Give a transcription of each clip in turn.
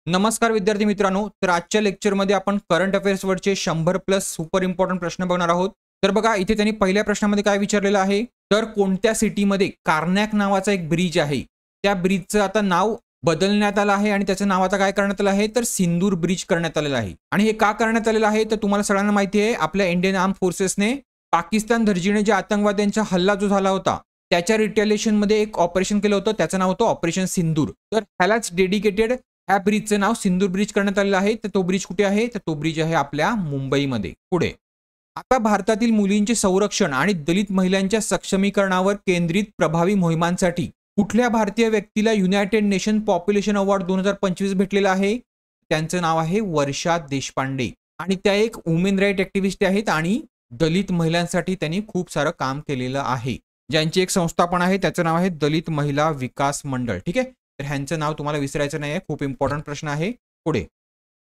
नमस्कार विद्यार्थी मित्रांनो, तर आजच्या लेक्चरमध्ये आपण करंट अफेअर्स वरचे 100+ सुपर इम्पॉर्टंट प्रश्न बघणार आहोत। तर बघा इथे त्यांनी पहिल्या प्रश्नामध्ये काय विचारलेलं आहे, तर कोणत्या सिटीमध्ये कार्नॅक नावाचा एक ब्रिज आहे, त्या ब्रिजचं आता नाव बदलण्यात आलं आहे आणि त्याचं नाव आता काय करण्यात आलं आहे, तर सिंदूर ब्रिज करण्यात आलेलं आहे। आणि हे का करण्यात आलेलं आहे, तर तुम्हाला सगळ्यांना माहिती आहे आपल्या इंडियन आर्म फोर्सेसने पाकिस्तान धर्जीने जे आतंकवाद्यांचा हल्ला जो झाला होता त्याच्या रिटेलिएशन मध्ये एक ऑपरेशन केलं होतं, त्याचं नाव होतं ऑपरेशन सिंदूर। तर ह्यालाच डेडिकेटेड ह्या ब्रिजचं नाव सिंदूर ब्रिज करण्यात आलेलं आहे। तर तो ब्रिज कुठे आहे, तर तो ब्रिज आहे आपल्या मुंबईमध्ये। पुढे आता भारतातील मुलींचे संरक्षण आणि दलित महिलांच्या सक्षमीकरणावर केंद्रित प्रभावी मोहिमांसाठी कुठल्या भारतीय व्यक्तीला युनायटेड नेशन पॉप्युलेशन अवॉर्ड 2025 भेटलेला आहे, त्यांचं नाव आहे वर्षा देशपांडे। आणि त्या एक वुमेन राईट ऍक्टिव्हिस्ट आहेत आणि दलित महिलांसाठी त्यांनी खूप सारं काम केलेलं आहे। ज्यांची एक संस्था पण आहे, त्याचं नाव आहे दलित महिला विकास मंडळ। ठीक आहे, तर ह्यांचं नाव तुम्हाला विसरायचं नाही आहे, खूप इम्पॉर्टंट प्रश्न आहे। पुढे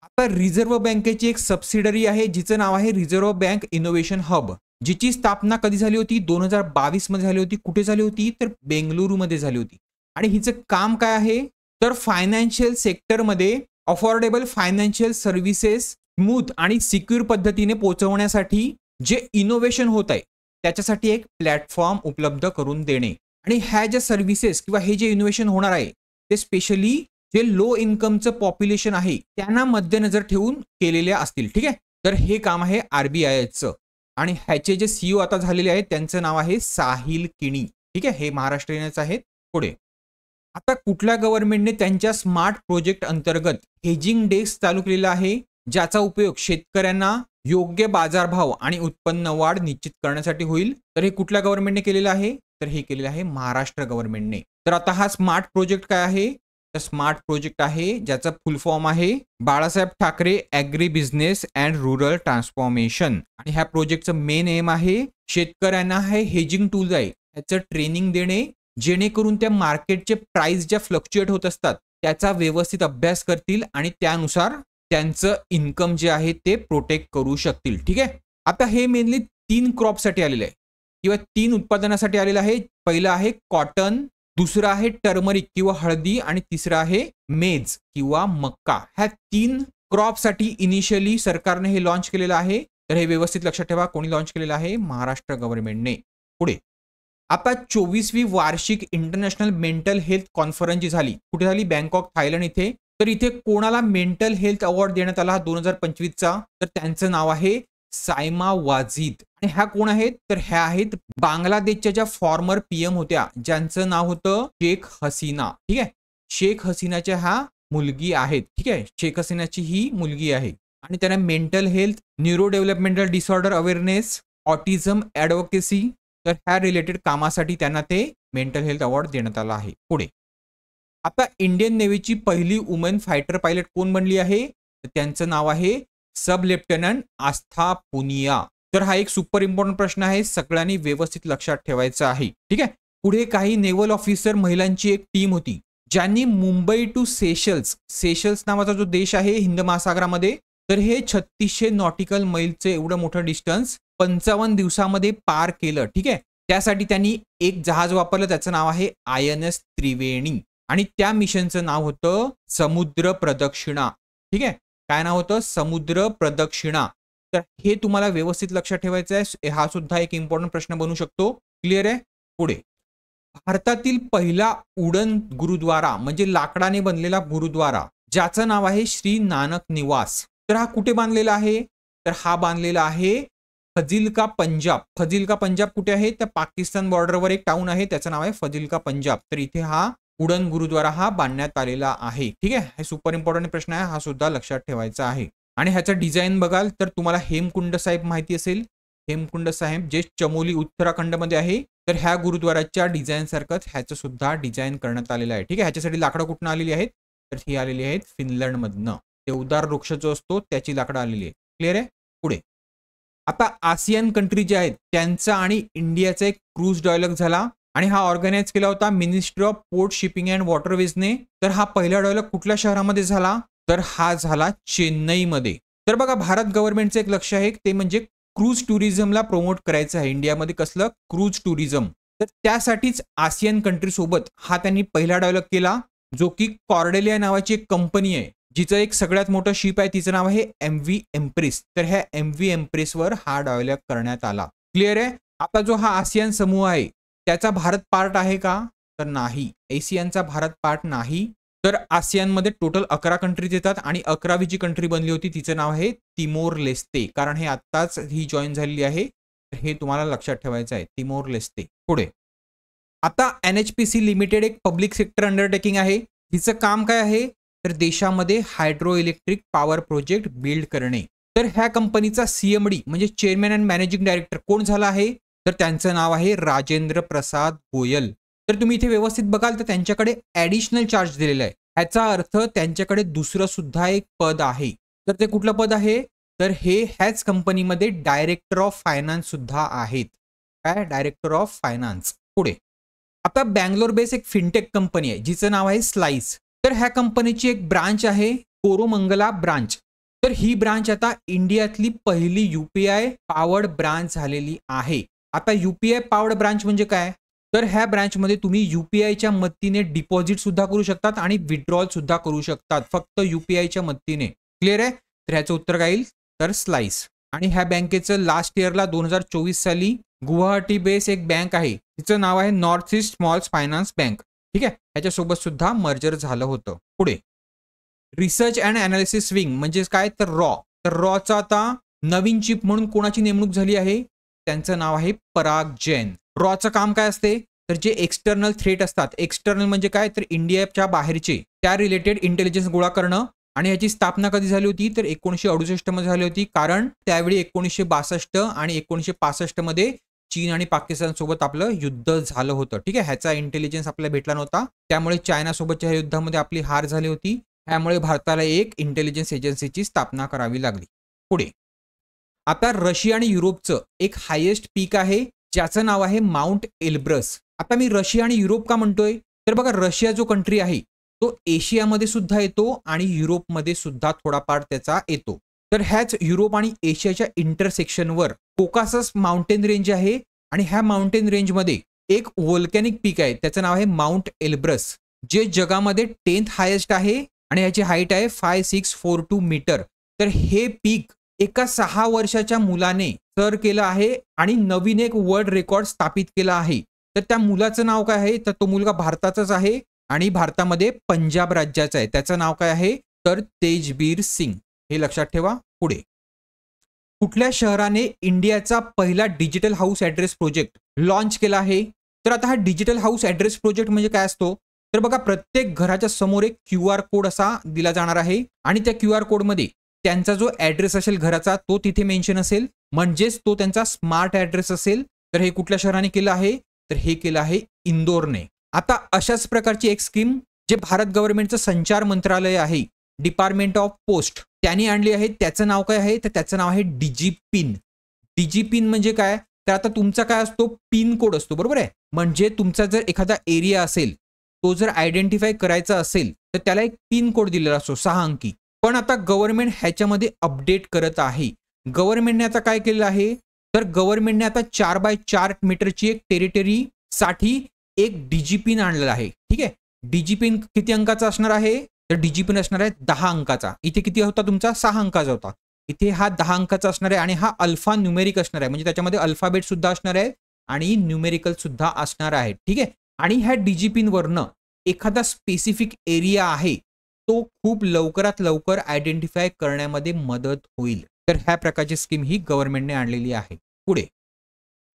आता रिझर्व्ह बँकेची एक सबसिडरी आहे जिचं नाव आहे रिझर्व्ह बँक इनोव्हेशन हब, जिची स्थापना कधी झाली होती, 2022 मध्ये झाली होती। कुठे झाली होती, तर बेंगलुरू मध्ये झाली होती। आणि हिचं काम काय आहे, तर फायनान्शियल सेक्टरमध्ये अफोर्डेबल फायनान्शियल सर्व्हिसेस स्मूथ आणि सिक्युअर पद्धतीने पोहोचवण्यासाठी जे इनोव्हेशन होत आहे त्याच्यासाठी एक प्लॅटफॉर्म उपलब्ध करून देणे। आणि ह्या ज्या सर्व्हिसेस किंवा हे जे इनोव्हेशन होणार आहे ते स्पेशली जे लो इन्कमचं पॉप्युलेशन आहे त्यांना मध्यनजर ठेवून केलेले असतील। ठीक आहे, तर हे काम आहे आरबीआयचं। आणि ह्याचे जे सीईओ आता झालेले आहेत त्यांचं नाव आहे साहिल किणी। ठीक आहे, हे महाराष्ट्रीयनच आहेत। पुढे आता कुठल्या गव्हर्नमेंटने त्यांच्या स्मार्ट प्रोजेक्ट अंतर्गत हेजिंग डेस्क चालू केलेला आहे, ज्याचा उपयोग शेतकऱ्यांना योग्य बाजारभाव आणि उत्पन्न वाढ निश्चित करण्यासाठी होईल। तर हे कुठल्या गव्हर्नमेंटने केलेलं आहे, तर हे केलेलं आहे महाराष्ट्र गव्हर्नमेंटने। तर आता हा स्मार्ट प्रोजेक्ट काय आहे, तर स्मार्ट प्रोजेक्ट आहे ज्याचा फुल फॉर्म आहे Balasaheb Thackeray agri business and rural transformation. आणि ह्या प्रोजेक्टचं मेन एम आहे शेतकऱ्यांना हे हेजिंग टूल्स आहे त्याचं ट्रेनिंग देणे, जेणेकरून त्या मार्केटचे प्राइस ज्या फ्लक्च्युएट होत असतात त्याचा व्यवस्थित अभ्यास करतील आणि त्यानुसार त्यांचं इन्कम जे आहे ते प्रोटेक्ट करू शकतील। ठीक आहे, आता हे मेनली 3 क्रॉपसाठी आलेलं आहे किंवा 3 उत्पादनासाठी आलेलं आहे। पहिलं आहे कॉटन, दुसरं आहे टर्मरिक किंवा हळदी आणि तिसरं आहे मेज किंवा मक्का। ह्या 3 क्रॉपसाठी इनिशियली सरकारने हे लॉन्च केलेलं आहे। तर हे व्यवस्थित लक्षात ठेवा, कोणी लॉन्च केलेलं आहे, महाराष्ट्र गव्हर्नमेंटने। पुढे आता 24वी वार्षिक इंटरनॅशनल मेंटल हेल्थ कॉन्फरन्स जी झाली, कुठे झाली, बँकॉक थायलंड इथे। तर इथे कोणाला मेंटल हेल्थ अवॉर्ड देण्यात आला 2025चा, तर त्यांचं नाव आहे सायमा वाजिद। आणि ह्या कोण आहेत, तर ह्या आहेत बांगलादेशच्या ज्या फॉर्मर पीएम होत्या ज्यांचं नाव होतं शेख हसीना। ठीक आहे, शेख हसीनाच्या ह्या मुलगी आहेत। ठीक आहे, शेख हसीनाची ही मुलगी आहे आणि त्यांना mental health, neuro developmental disorder awareness, autism advocacy, तर ह्या रिलेटेड कामासाठी त्यांना ते मेंटल हेल्थ अवॉर्ड देण्यात आला आहे। पुढे आता इंडियन नेव्हीची पहिली वुमन फायटर पायलट कोण बनली आहे, तर त्यांचं नाव आहे सब लेफ्टनंट आस्था पुनिया। तर हा एक सुपर इम्पॉर्टंट प्रश्न आहे, सगळ्यांनी व्यवस्थित लक्षात ठेवायचा आहे। ठीक आहे, पुढे काही नेव्हल ऑफिसर महिलांची एक टीम होती ज्यांनी मुंबई टू सेशल्स नावाचा जो देश आहे हिंद महासागरामध्ये, तर हे 3600 नॉटिकल मैलचे एवढं मोठं डिस्टन्स 55 दिवसामध्ये पार केलं। ठीक आहे, त्यासाठी त्यांनी एक जहाज वापरलं, त्याचं नाव आहे INS त्रिवेणी आणि त्या मिशनचं नाव होतं समुद्र प्रदक्षिणा। ठीक आहे, काय नाव होतं, समुद्र प्रदक्षिणा। तर हे तुम्हाला व्यवस्थित लक्षात ठेवायचं आहे, हा सुद्धा एक इम्पॉर्टंट प्रश्न बनू शकतो। क्लिअर आहे। पुढे भारतातील पहिला उडन गुरुद्वारा म्हणजे लाकडाने बनलेला गुरुद्वारा ज्याचं नाव आहे श्री नानक निवास, तर हा कुठे बांधलेला आहे, तर हा बांधलेला आहे फजिल्का पंजाब। फजिल्का पंजाब कुठे आहे, तर पाकिस्तान बॉर्डरवर एक टाउन आहे त्याचं नाव आहे फजिल्का पंजाब। तर इथे हा उडन गुरुद्वारा हा बांधण्यात आलेला आहे। ठीक आहे, हे सुपर इम्पॉर्टंट प्रश्न आहे, हा सुद्धा लक्षात ठेवायचा आहे। आणि ह्याचं डिझाईन बघाल तर तुम्हाला हेमकुंड साहेब माहिती असेल, हेमकुंड साहेब जे चमोली उत्तराखंडमध्ये आहे, तर ह्या गुरुद्वाराच्या डिझाईन सारखंच ह्याचं सुद्धा डिझाईन करण्यात आलेलं आहे। ठीक आहे, ह्याच्यासाठी लाकडं कुठून आलेली आहेत, तर ही आलेली आहेत फिनलंडमधनं, देवदार वृक्ष जो असतो त्याची लाकडं आलेली आहे। क्लिअर आहे। पुढे आता आसियान कंट्री जे आहेत त्यांचा आणि इंडियाचा एक क्रूज डायलॉग झाला आणि हा ऑर्गनाइज केला होता ministry of port shipping and वॉटरवेजने। तर हा पहिला डायलॉग कुठल्या शहरामध्ये झाला, तर हा झाला चेन्नईमध्ये। तर बघा भारत गव्हर्नमेंटचं एक लक्ष आहे ते म्हणजे क्रूज टुरिझमला प्रमोट करायचं आहे इंडियामध्ये, कसलं, क्रूज टुरिझम। तर त्यासाठीच आसियान कंट्री सोबत हा त्यांनी पहिला डायलॉग केला, जो की कॉर्डेलिया नावाची एक कंपनी आहे जिचं एक सगळ्यात मोठं शिप आहे तिचं नाव आहे MV एम्प्रेस. तर ह्या MV एम्प्रेसवर हा डायलॉग करण्यात आला. क्लिअर आहे. आता जो हा आसियान समूह आहे त्याचा भारत पार्ट आहे का? तर नाही. एशियनचा भारत पार्ट नाही. तर आसियानमध्ये टोटल 11 कंट्रीज येतात आणि 11वी जी कंट्री बनली होती तिचं नाव आहे तिमोर लेस्ते. कारण हे आत्ताच ही जॉईन झालेली आहे. तर हे तुम्हाला लक्षात ठेवायचं आहे. Timor Leste. पुढे आता NHPC लिमिटेड एक पब्लिक सेक्टर अंडरटेकिंग आहे. हिचं काम काय आहे? तर देशामध्ये hydro electric power project build करणे. तर ह्या कंपनीचा CMD म्हणजे चेअरमॅन अँड मॅनेजिंग डायरेक्टर कोण झाला आहे? तर त्यांचं नाव आहे राजेंद्र प्रसाद गोयल. तर तुम्ही इथे व्यवस्थित बघाल तर त्यांच्याकडे ऍडिशनल चार्ज दिलेला आहे. ह्याचा अर्थ त्यांच्याकडे दुसरं सुद्धा एक पद आहे. तर ते कुठलं पद आहे? तर हे ह्याच कंपनीमध्ये डायरेक्टर ऑफ फायनान्स सुद्धा आहेत. काय? Director of finance. पुढे आता बँगलोर बेस एक फिनटेक कंपनी आहे जिचं नाव आहे स्लाइस. तर ह्या कंपनीची एक ब्रांच आहे कोरोमंगला ब्रांच. तर ही ब्रांच आता इंडियातली पहिली UPI पॉवर्ड ब्रांच झालेली आहे. आता UPI पॉवर्ड ब्रांच म्हणजे काय? तर ह्या ब्रांचमध्ये तुम्ही UPIच्या मदतीने डिपॉझिट सुद्धा करू शकतात आणि विड्रॉल सुद्धा करू शकतात फक्त UPIच्या मदतीने. क्लिअर आहे. तर ह्याचं उत्तर काय येईल? तर स्लाइस. आणि ह्या बँकेचं लास्ट इयरला 2024 साली गुवाहाटी बेस एक बँक आहे तिचं नाव आहे north east small finance bank. ठीक आहे. ह्याच्यासोबत सुद्धा मर्जर झालं होतं. पुढे रिसर्च अँड अनालिसिस विंग म्हणजे काय? तर रॉ. तर रॉचा आता नवीन चीफ म्हणून कोणाची नेमणूक झाली आहे? त्यांचं नाव आहे पराग जैन. रॉचं काम काय असते? तर जे एक्सटर्नल थ्रेट असतात. एक्सटर्नल म्हणजे काय? तर इंडियाच्या बाहेरचे त्या रिलेटेड इंटेलिजन्स गोळा करणं. आणि याची स्थापना कधी झाली होती? तर 1968 मध्ये झाली होती. कारण त्यावेळी 1962 आणि 1965 मध्ये चीन आणि पाकिस्तान सोबत आपलं युद्ध झालं होतं. ठीक आहे. ह्याचा इंटेलिजन्स आपल्याला भेटला नव्हता. त्यामुळे चायना सोबतच्या युद्धामध्ये आपली हार झाली होती. त्यामुळे भारताला एक इंटेलिजन्स एजन्सीची स्थापना करावी लागली. पुढे आता रशिया आणि युरोपचं एक हायेस्ट पीक आहे ज्याचं नाव आहे माउंट एल्ब्रस. आता मी रशिया आणि युरोप का म्हणतोय? तर बघा रशिया जो कंट्री आहे तो एशियामध्ये सुद्धा येतो आणि युरोपमध्ये सुद्धा थोडाफार त्याचा येतो. तर ह्याच युरोप आणि एशियाच्या इंटरसेक्शनवर कोकासस माउंटेन रेंज आहे आणि ह्या माउंटेन रेंजमध्ये एक व्होल्कॅनिक पीक आहे त्याचं नाव आहे माउंट एल्ब्रस जे जगामध्ये 10th हायेस्ट आहे आणि याची हाईट आहे 5642 मीटर. तर हे पीक एका 6 वर्षाच्या मुलाने सर केलं आहे आणि नवीन एक वर्ल्ड रेकॉर्ड स्थापित केला आहे. तर त्या मुलाचं नाव काय आहे? तर तो मुलगा भारताचाच आहे आणि भारतामध्ये पंजाब राज्याचा आहे. त्याचं नाव काय आहे? तर तेजबीर सिंग. हे लक्षात ठेवा. पुढे कुठल्या शहराने इंडियाचा पहिला digital house address project launch केला आहे? तर आता हा डिजिटल हाऊस ॲड्रेस प्रोजेक्ट म्हणजे काय असतो? तर बघा प्रत्येक घराच्या समोर एक QR कोड असा दिला जाणार आहे आणि त्या QR कोडमध्ये त्यांचा जो ॲड्रेस असेल घराचा तो तिथे मेन्शन असेल म्हणजेच तो त्यांचा स्मार्ट ॲड्रेस असेल. तर हे कुठल्या शहराने केलं आहे? तर हे केलं आहे इंदोरने. आता अशाच प्रकारची एक स्कीम जे भारत गव्हर्नमेंटचं संचार मंत्रालय आहे डिपार्टमेंट ऑफ पोस्ट त्यांनी आणली आहे. त्याचं नाव काय आहे? तर त्याचं नाव आहे डिजिपिन. डिजिपिन म्हणजे काय? तर आता तुमचा काय असतो? पिन कोड असतो. बरोबर आहे. म्हणजे तुमचा जर एखादा एरिया असेल तो जर आयडेंटिफाय करायचा असेल तर त्याला एक पिन कोड दिलेला असतो 6 अंकी. पण आता गव्हर्नमेंट ह्याच्यामध्ये अपडेट करत आहे. गव्हर्नमेंटने आता काय केलं आहे? तर गव्हर्नमेंटने आता 4x4 मीटरची एक टेरिटरी साठी एक डिजिपिन आणलेला आहे. ठीक आहे. डिजिपिन किती अंकाचा असणार आहे? तर डिजिपिन असणार आहे 10 अंकाचा. इथे किती होता तुमचा? 6 अंकाचा होता. इथे हा 10 अंकाचा असणार आहे आणि हा अल्फा न्यूमेरिक असणार आहे म्हणजे त्याच्यामध्ये अल्फाबेट सुद्धा असणार आहे आणि न्यूमेरिकल सुद्धा असणार आहे. ठीक आहे. आणि ह्या डिजिपिन वरनं एखादा स्पेसिफिक एरिया आहे तो खूप लवकरात लवकर आयडेंटिफाय करण्यामध्ये मदत होईल. तर ह्या प्रकारची स्कीम ही गव्हर्नमेंटने आणलेली आहे. पुढे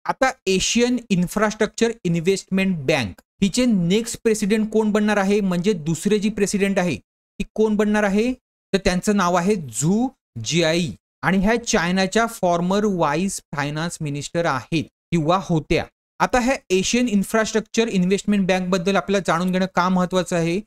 आता एशियन इन्फ्रास्ट्रक्चर इन्व्हेस्टमेंट बँक हिचे नेक्स्ट प्रेसिडेंट कोण बनणार आहे? म्हणजे दुसरे जी प्रेसिडेंट आहे ती कोण बनणार आहे? तर त्यांचं नाव आहे झू जिआई आणि ह्या चायनाच्या फॉर्मर वाईस फायनान्स मिनिस्टर आहेत किंवा होत्या. आता ह्या एशियन इन्फ्रास्ट्रक्चर इन्व्हेस्टमेंट बँक बद्दल आपल्याला जाणून घेणं का महत्वाचं आहे?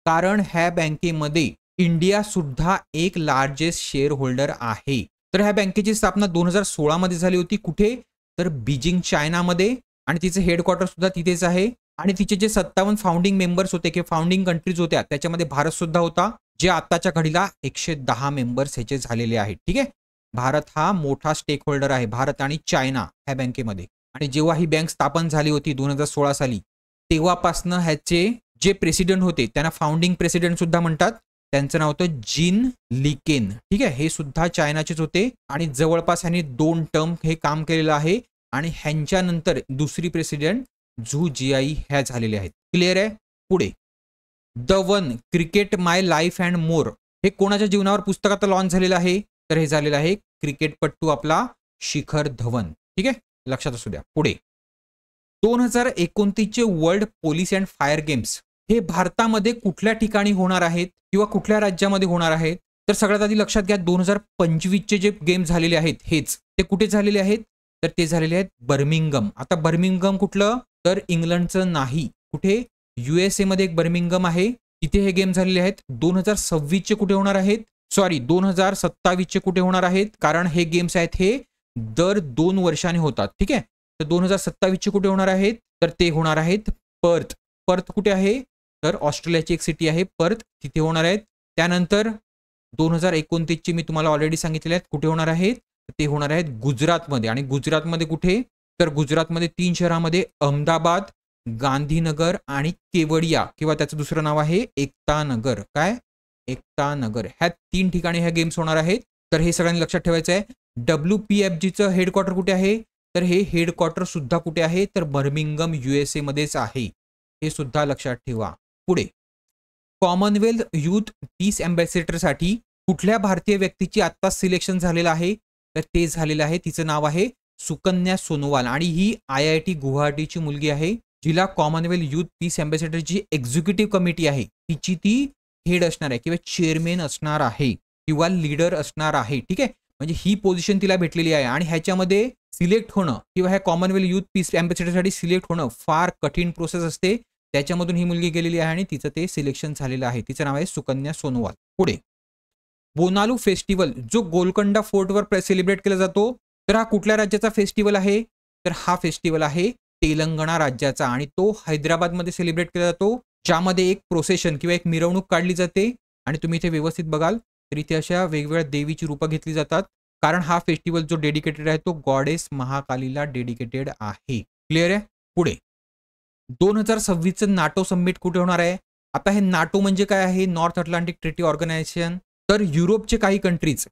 कारण ह्या बँकेमध्ये इंडिया सुद्धा एक लार्जेस्ट शेअर होल्डर आहे. तर ह्या बँकेची स्थापना 2016 मध्ये झाली होती. कुठे? तर बीजिंग चायनामध्ये आणि तिचे हेडक्वार्टर सुद्धा तिथेच आहे. आणि तिचे जे 57 फाउंडिंग मेंबर्स होते किंवा फाउंडिंग कंट्रीज होत्या त्याच्यामध्ये भारत सुद्धा होता जे आताच्या घडीला 110 मेंबर्स ह्याचे झालेले आहेत. ठीक आहे. भारत हा मोठा स्टेक होल्डर आहे. भारत आणि चायना ह्या बँकेमध्ये. आणि जेव्हा ही बँक स्थापन झाली होती 2016 साली तेव्हापासनं ह्याचे जे प्रेसिडेंट होते त्यांना फाउंडिंग प्रेसिडेंट सुद्धा म्हणतात. त्यांचं नाव होतं जिन लिकेन. ठीक आहे, हे सुद्धा चायनाचेच होते आणि जवळपास ह्यांनी 2 टर्म हे काम केलेलं आहे आणि ह्यांच्यानंतर दुसरी प्रेसिडेंट झू जियाई ह्या झालेल्या आहेत. क्लिअर आहे. पुढे the one cricket my life and more हे कोणाच्या जीवनावर पुस्तकात लॉन्च झालेलं आहे? तर हे झालेलं आहे क्रिकेटपट्टू आपला शिखर धवन. ठीक आहे, लक्षात असू द्या. पुढे 2029 चे world police and fire games हे भारतामध्ये कुठल्या ठिकाणी होणार आहेत किंवा कुठल्या राज्यामध्ये होणार आहेत? तर सगळ्यात आधी लक्षात घ्या 2025 चे जे गेम झालेले आहेत हेच ते कुठे झालेले आहेत? तर ते झालेले आहेत बर्मिंगम. आता बर्मिंगम कुठलं? तर इंग्लंडचं नाही. कुठे? USA मध्ये एक बर्मिंगम आहे, तिथे हे गेम झालेले आहेत. 2026 चे कुठे होणार आहेत? सॉरी 2027 चे कुठे होणार आहेत? कारण हे गेम्स आहेत हे दर 2 वर्षांनी होतात. ठीक आहे, तर 2027 चे कुठे होणार आहेत? तर ते होणार आहेत पर्थ. पर्थ कुठे आहे? तर ऑस्ट्रेलियाची एक सिटी आहे पर्थ, तिथे होणार आहेत. त्यानंतर 2029 चे मी तुम्हाला ऑलरेडी सांगितलेले आहेत कुठे होणार आहेत? ते होणार आहेत गुजरातमध्ये. आणि गुजरातमध्ये कुठे? तर गुजरातमध्ये 3 शहरामध्ये अहमदाबाद, गांधीनगर आणि केवडिया किंवा त्याचं दुसरं नाव आहे एकता नगर. काय? एकता नगर. ह्या 3 ठिकाणी ह्या गेम्स होणार आहेत. तर हे सगळ्यांनी लक्षात ठेवायचं आहे. WPFGचं हेडक्वार्टर कुठे आहे? तर हे हेडक्वार्टर सुद्धा कुठे आहे? तर बर्मिंगम USA मध्येच आहे. हे सुद्धा लक्षात ठेवा. पुढे कॉमनवेल्थ युथ पीस अँबॅसेडरसाठी कुठल्या भारतीय व्यक्तीची आत्ता सिलेक्शन झालेलं आहे? तर ते झालेलं आहे, तिचं नाव आहे सुकन्या सोनोवाल आणि ही IIT गुवाहाटीची मुलगी आहे, जिला कॉमनवेल्थ युथ पीस अँबॅसेडरची एक्झिक्युटिव्ह कमिटी आहे तिची ती हेड असणार आहे किंवा चेअरमॅन असणार आहे किंवा लीडर असणार आहे. ठीक आहे, म्हणजे ही पोझिशन तिला भेटलेली आहे आणि ह्याच्यामध्ये सिलेक्ट होणं किंवा ह्या कॉमनवेल्थ युथ पीस अँबॅसेडरसाठी सिलेक्ट होणं फार कठीण प्रोसेस असते. त्याच्यामधून ही मुलगी गेलेली आहे आणि तिचं ते सिलेक्शन झालेलं आहे. तिचं नाव आहे सुकन्या सोनोवाल. पुढे बोनालू फेस्टिवल जो गोलकोंडा फोर्टवर सेलिब्रेट केला जातो, तर हा कुठल्या राज्याचा फेस्टिवल आहे? तर हा फेस्टिवल आहे तेलंगणा राज्याचा आणि तो हैदराबादमध्ये सेलिब्रेट केला जातो, ज्यामध्ये एक प्रोसेशन किंवा एक मिरवणूक काढली जाते आणि तुम्ही इथे व्यवस्थित बघाल तर इथे अशा वेगवेगळ्या देवीची रूपं घेतली जातात, कारण हा फेस्टिवल जो डेडिकेटेड आहे तो गॉडेस महाकालीला डेडिकेटेड आहे. क्लिअर आहे. पुढे 2026 नाटो समिट कुठे होणार आहे? आता हे नाटो म्हणजे काय आहे? North Atlantic Treaty Organization. तर युरोपचे काही कंट्रीज,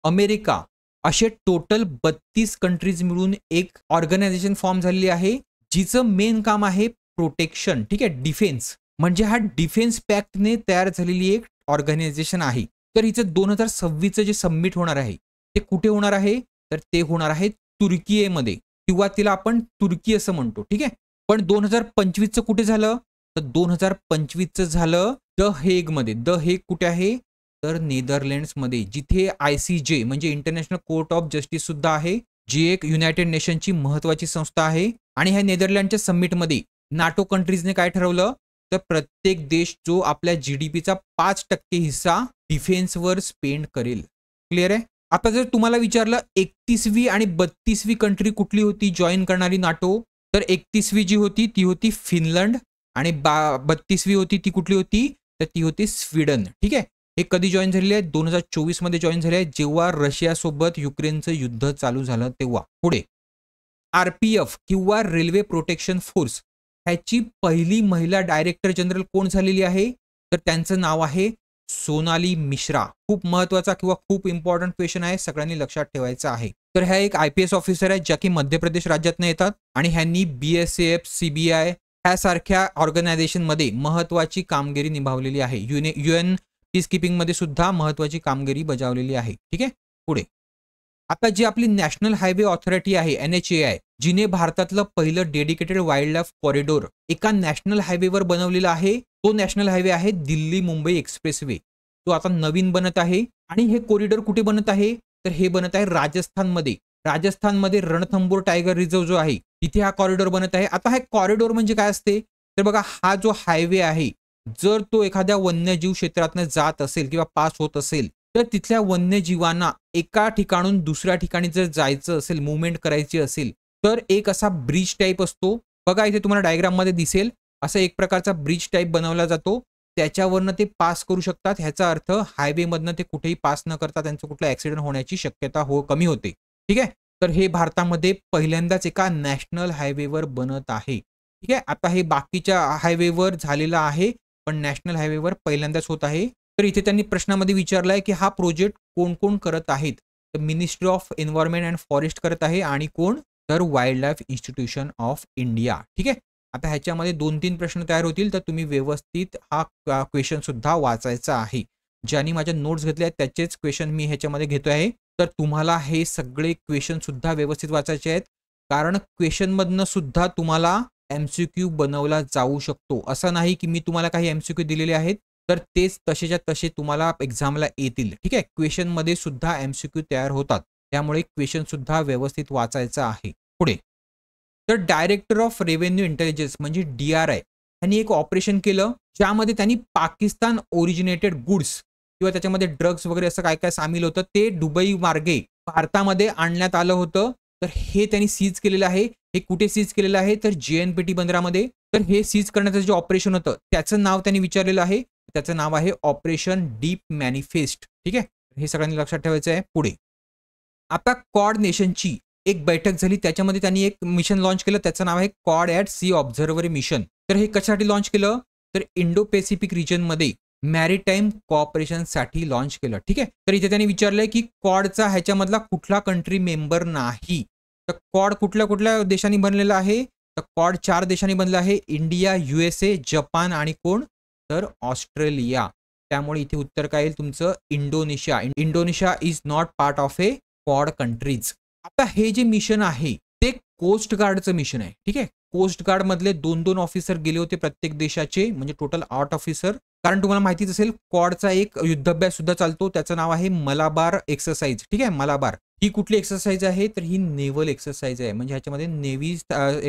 अमेरिका, असे टोटल 32 कंट्रीज मिळून एक ऑर्गनायझेशन फॉर्म झालेली आहे, जिचं मेन काम आहे प्रोटेक्शन. ठीक आहे, डिफेन्स. म्हणजे हा डिफेन्स पॅक्टने तयार झालेली एक ऑर्गनायझेशन आहे. तर हिचं 2026 जे समिट होणार आहे ते कुठे होणार आहे? तर ते होणार आहे तुर्कीमध्ये किंवा तिला आपण तुर्की असं म्हणतो. ठीक आहे, पण 2025चं कुठे झालं? तर 2025चं झालं द हेग मध्ये. द हेग कुठे आहे? तर नेदरलँड्समध्ये, जिथे ICJ म्हणजे इंटरनॅशनल कोर्ट ऑफ जस्टिस सुद्धा आहे, जी एक युनायटेड नेशनची महत्वाची संस्था आहे. आणि ह्या नेदरलँडच्या समिटमध्ये नाटो कंट्रीजने काय ठरवलं? तर प्रत्येक देश जो आपल्या GDPचा 5% हिस्सा डिफेन्सवर स्पेंड करेल. क्लिअर आहे. आता जर तुम्हाला विचारलं 31वी आणि 32वी कंट्री कुठली होती जॉईन करणारी नाटो, तर 31वी जी होती ती होती फिनलंड आणि 32वी होती ती कुठली होती? तर ती होती स्वीडन. ठीक आहे, हे कधी जॉईन झालेले आहे? 2024 मध्ये जॉईन झाले आहे, जेव्हा रशियासोबत युक्रेनचं युद्ध चालू झालं तेव्हा. पुढे RPF किंवा रेल्वे प्रोटेक्शन फोर्स ह्याची पहिली महिला डायरेक्टर जनरल कोण झालेली आहे? तर त्यांचं नाव आहे सोनाली मिश्रा. खूप महत्वाचा किंवा खूप इम्पॉर्टंट क्वेश्चन आहे, सगळ्यांनी लक्षात ठेवायचा आहे. तर ह्या एक IPS ऑफिसर आहेत ज्या की मध्य प्रदेश राज्यातनं येतात आणि ह्यांनी BSAF, CBI ह्यासारख्या ऑर्गनायझेशनमध्ये महत्वाची कामगिरी निभावलेली आहे. UN पीस कीपिंग मध्ये सुद्धा महत्वाची कामगिरी बजावलेली आहे. ठीक आहे. पुढे आता जी आपली नॅशनल हायवे ऑथॉरिटी आहे NHAI, जिने भारतातलं पहिलं डेडिकेटेड वाईल्ड लाईफ कॉरिडोर एका नॅशनल हायवेवर बनवलेला आहे, तो नॅशनल हायवे आहे दिल्ली मुंबई एक्सप्रेसवे. तो आता नवीन बनत आहे आणि हे कॉरिडोर कुठे बनत आहे? तर हे बनत आहे राजस्थानमध्ये. राजस्थानमध्ये रणथंबोर टायगर रिझर्व जो आहे तिथे हा कॉरिडोर बनत आहे. आता हा कॉरिडोर म्हणजे काय असते? तर बघा, हा जो हायवे आहे जर तो एखाद्या वन्यजीव क्षेत्रातनं जात असेल किंवा पास होत असेल, तर तिथल्या वन्यजीवांना एका ठिकाणून दुसऱ्या ठिकाणी जर जायचं असेल, मुवमेंट करायची असेल, तर एक असा ब्रिज टाईप असतो. बघा इथे तुम्हाला डायग्राम मध्ये दिसेल, असा एक प्रकारचा ब्रिज टाईप बनवला जातो, त्याच्यावरनं ते पास करू शकतात. ह्याचा अर्थ हायवे मधनं ते कुठेही पास न करता त्यांचं कुठलं ऍक्सिडेंट होण्याची शक्यता कमी होते. ठीक आहे, तर हे भारतामध्ये पहिल्यांदाच एका नॅशनल हायवेवर बनत आहे. ठीक आहे, आता हे बाकीच्या हायवेवर झालेलं आहे, पण नॅशनल हायवेवर पहिल्यांदाच होत आहे. तर इथे त्यांनी प्रश्नामध्ये विचारलाय की हा प्रोजेक्ट कोण कोण करत आहेत. तर ministry of environment and forest करत आहे आणि कोण, तर wild life institution of India. ठीक आहे. आता ह्याच्यामध्ये 2-3 प्रश्न तयार होतील, तर तुम्ही व्यवस्थित हा क्वेश्चन सुद्धा वाचायचा आहे. ज्यांनी माझ्या नोट्स घेतल्या आहेत त्याचेच क्वेश्चन मी ह्याच्यामध्ये घेतो आहे. तर तुम्हाला हे सगळे क्वेश्चन सुद्धा व्यवस्थित वाचायचे आहेत, कारण क्वेश्चन मधनं सुद्धा तुम्हाला एमसीक्यू बनवला जाऊ शकतो. असं नाही की मी तुम्हाला काही एमसीक्यू दिलेले आहेत तर तेच तसेच्या तसे तुम्हाला एक्झामला येतील. ठीक आहे. क्वेश्चन मध्ये सुद्धा एमसीक्यू तयार होतात, त्यामुळे क्वेश्चन सुद्धा व्यवस्थित वाचायचा आहे. पुढे, तर डायरेक्टर ऑफ रेव्हेन्यू इंटेलिजन्स म्हणजे DRI यांनी एक ऑपरेशन केलं, ज्यामध्ये त्यांनी पाकिस्तान ओरिजिनेटेड गुड्स किंवा त्याच्यामध्ये ड्रग्स वगैरे असं काय काय सामील होतं ते दुबई मार्गे भारतामध्ये आणण्यात आलं होतं. तर हे त्यांनी सीज केलेलं आहे. हे कुठे सीज केलेलं आहे, तर JNPT बंदरामध्ये. तर हे सीज करण्याचं जे ऑपरेशन होतं त्याचं नाव त्यांनी विचारलेलं आहे. त्याचं नाव आहे ऑपरेशन डीप मॅनिफेस्ट. ठीक आहे. हे सगळ्यांनी लक्षात ठेवायचं आहे. पुढे, आता क्वाड नेशनची एक बैठक झाली, त्याच्यामध्ये त्यांनी एक मिशन लॉन्च केलं, त्याचं नाव आहे क्वाड ॲट सी ऑब्झर्व्हरी मिशन. तर हे कशासाठी लॉन्च केलं, तर इंडो पॅसिफिक रिजनमध्ये मॅरिटाईम कॉपरेशनसाठी लॉन्च केलं. ठीक आहे. तर इथे त्यांनी विचारलंय की क्वाडचा ह्याच्यामधला कुठला कंट्री मेंबर नाही. तर क्वाड कुठल्या कुठल्या देशांनी बनलेला आहे, तर क्वाड 4 देशांनी बनलं आहे, इंडिया, USA, जपान आणि कोण, तर ऑस्ट्रेलिया. त्यामुळे इथे उत्तर काय येईल तुमचं, Indonesia. Indonesia is not part of A quad countries. आता हे जे मिशन आहे ते कोस्ट गार्डचं मिशन आहे. ठीक आहे. कोस्ट गार्ड मधले 2-2 ऑफिसर गेले होते प्रत्येक देशाचे, म्हणजे टोटल 8 ऑफिसर. कारण तुम्हाला माहितीच असेल क्वाडचा एक युद्धाभ्यास सुद्धा चालतो, त्याचं नाव आहे मलाबार एक्सरसाइज. ठीक आहे. मलाबार ही कुठली एक्सरसाइज आहे, तर ही नेव्हल एक्सरसाइज आहे. म्हणजे ह्याच्यामध्ये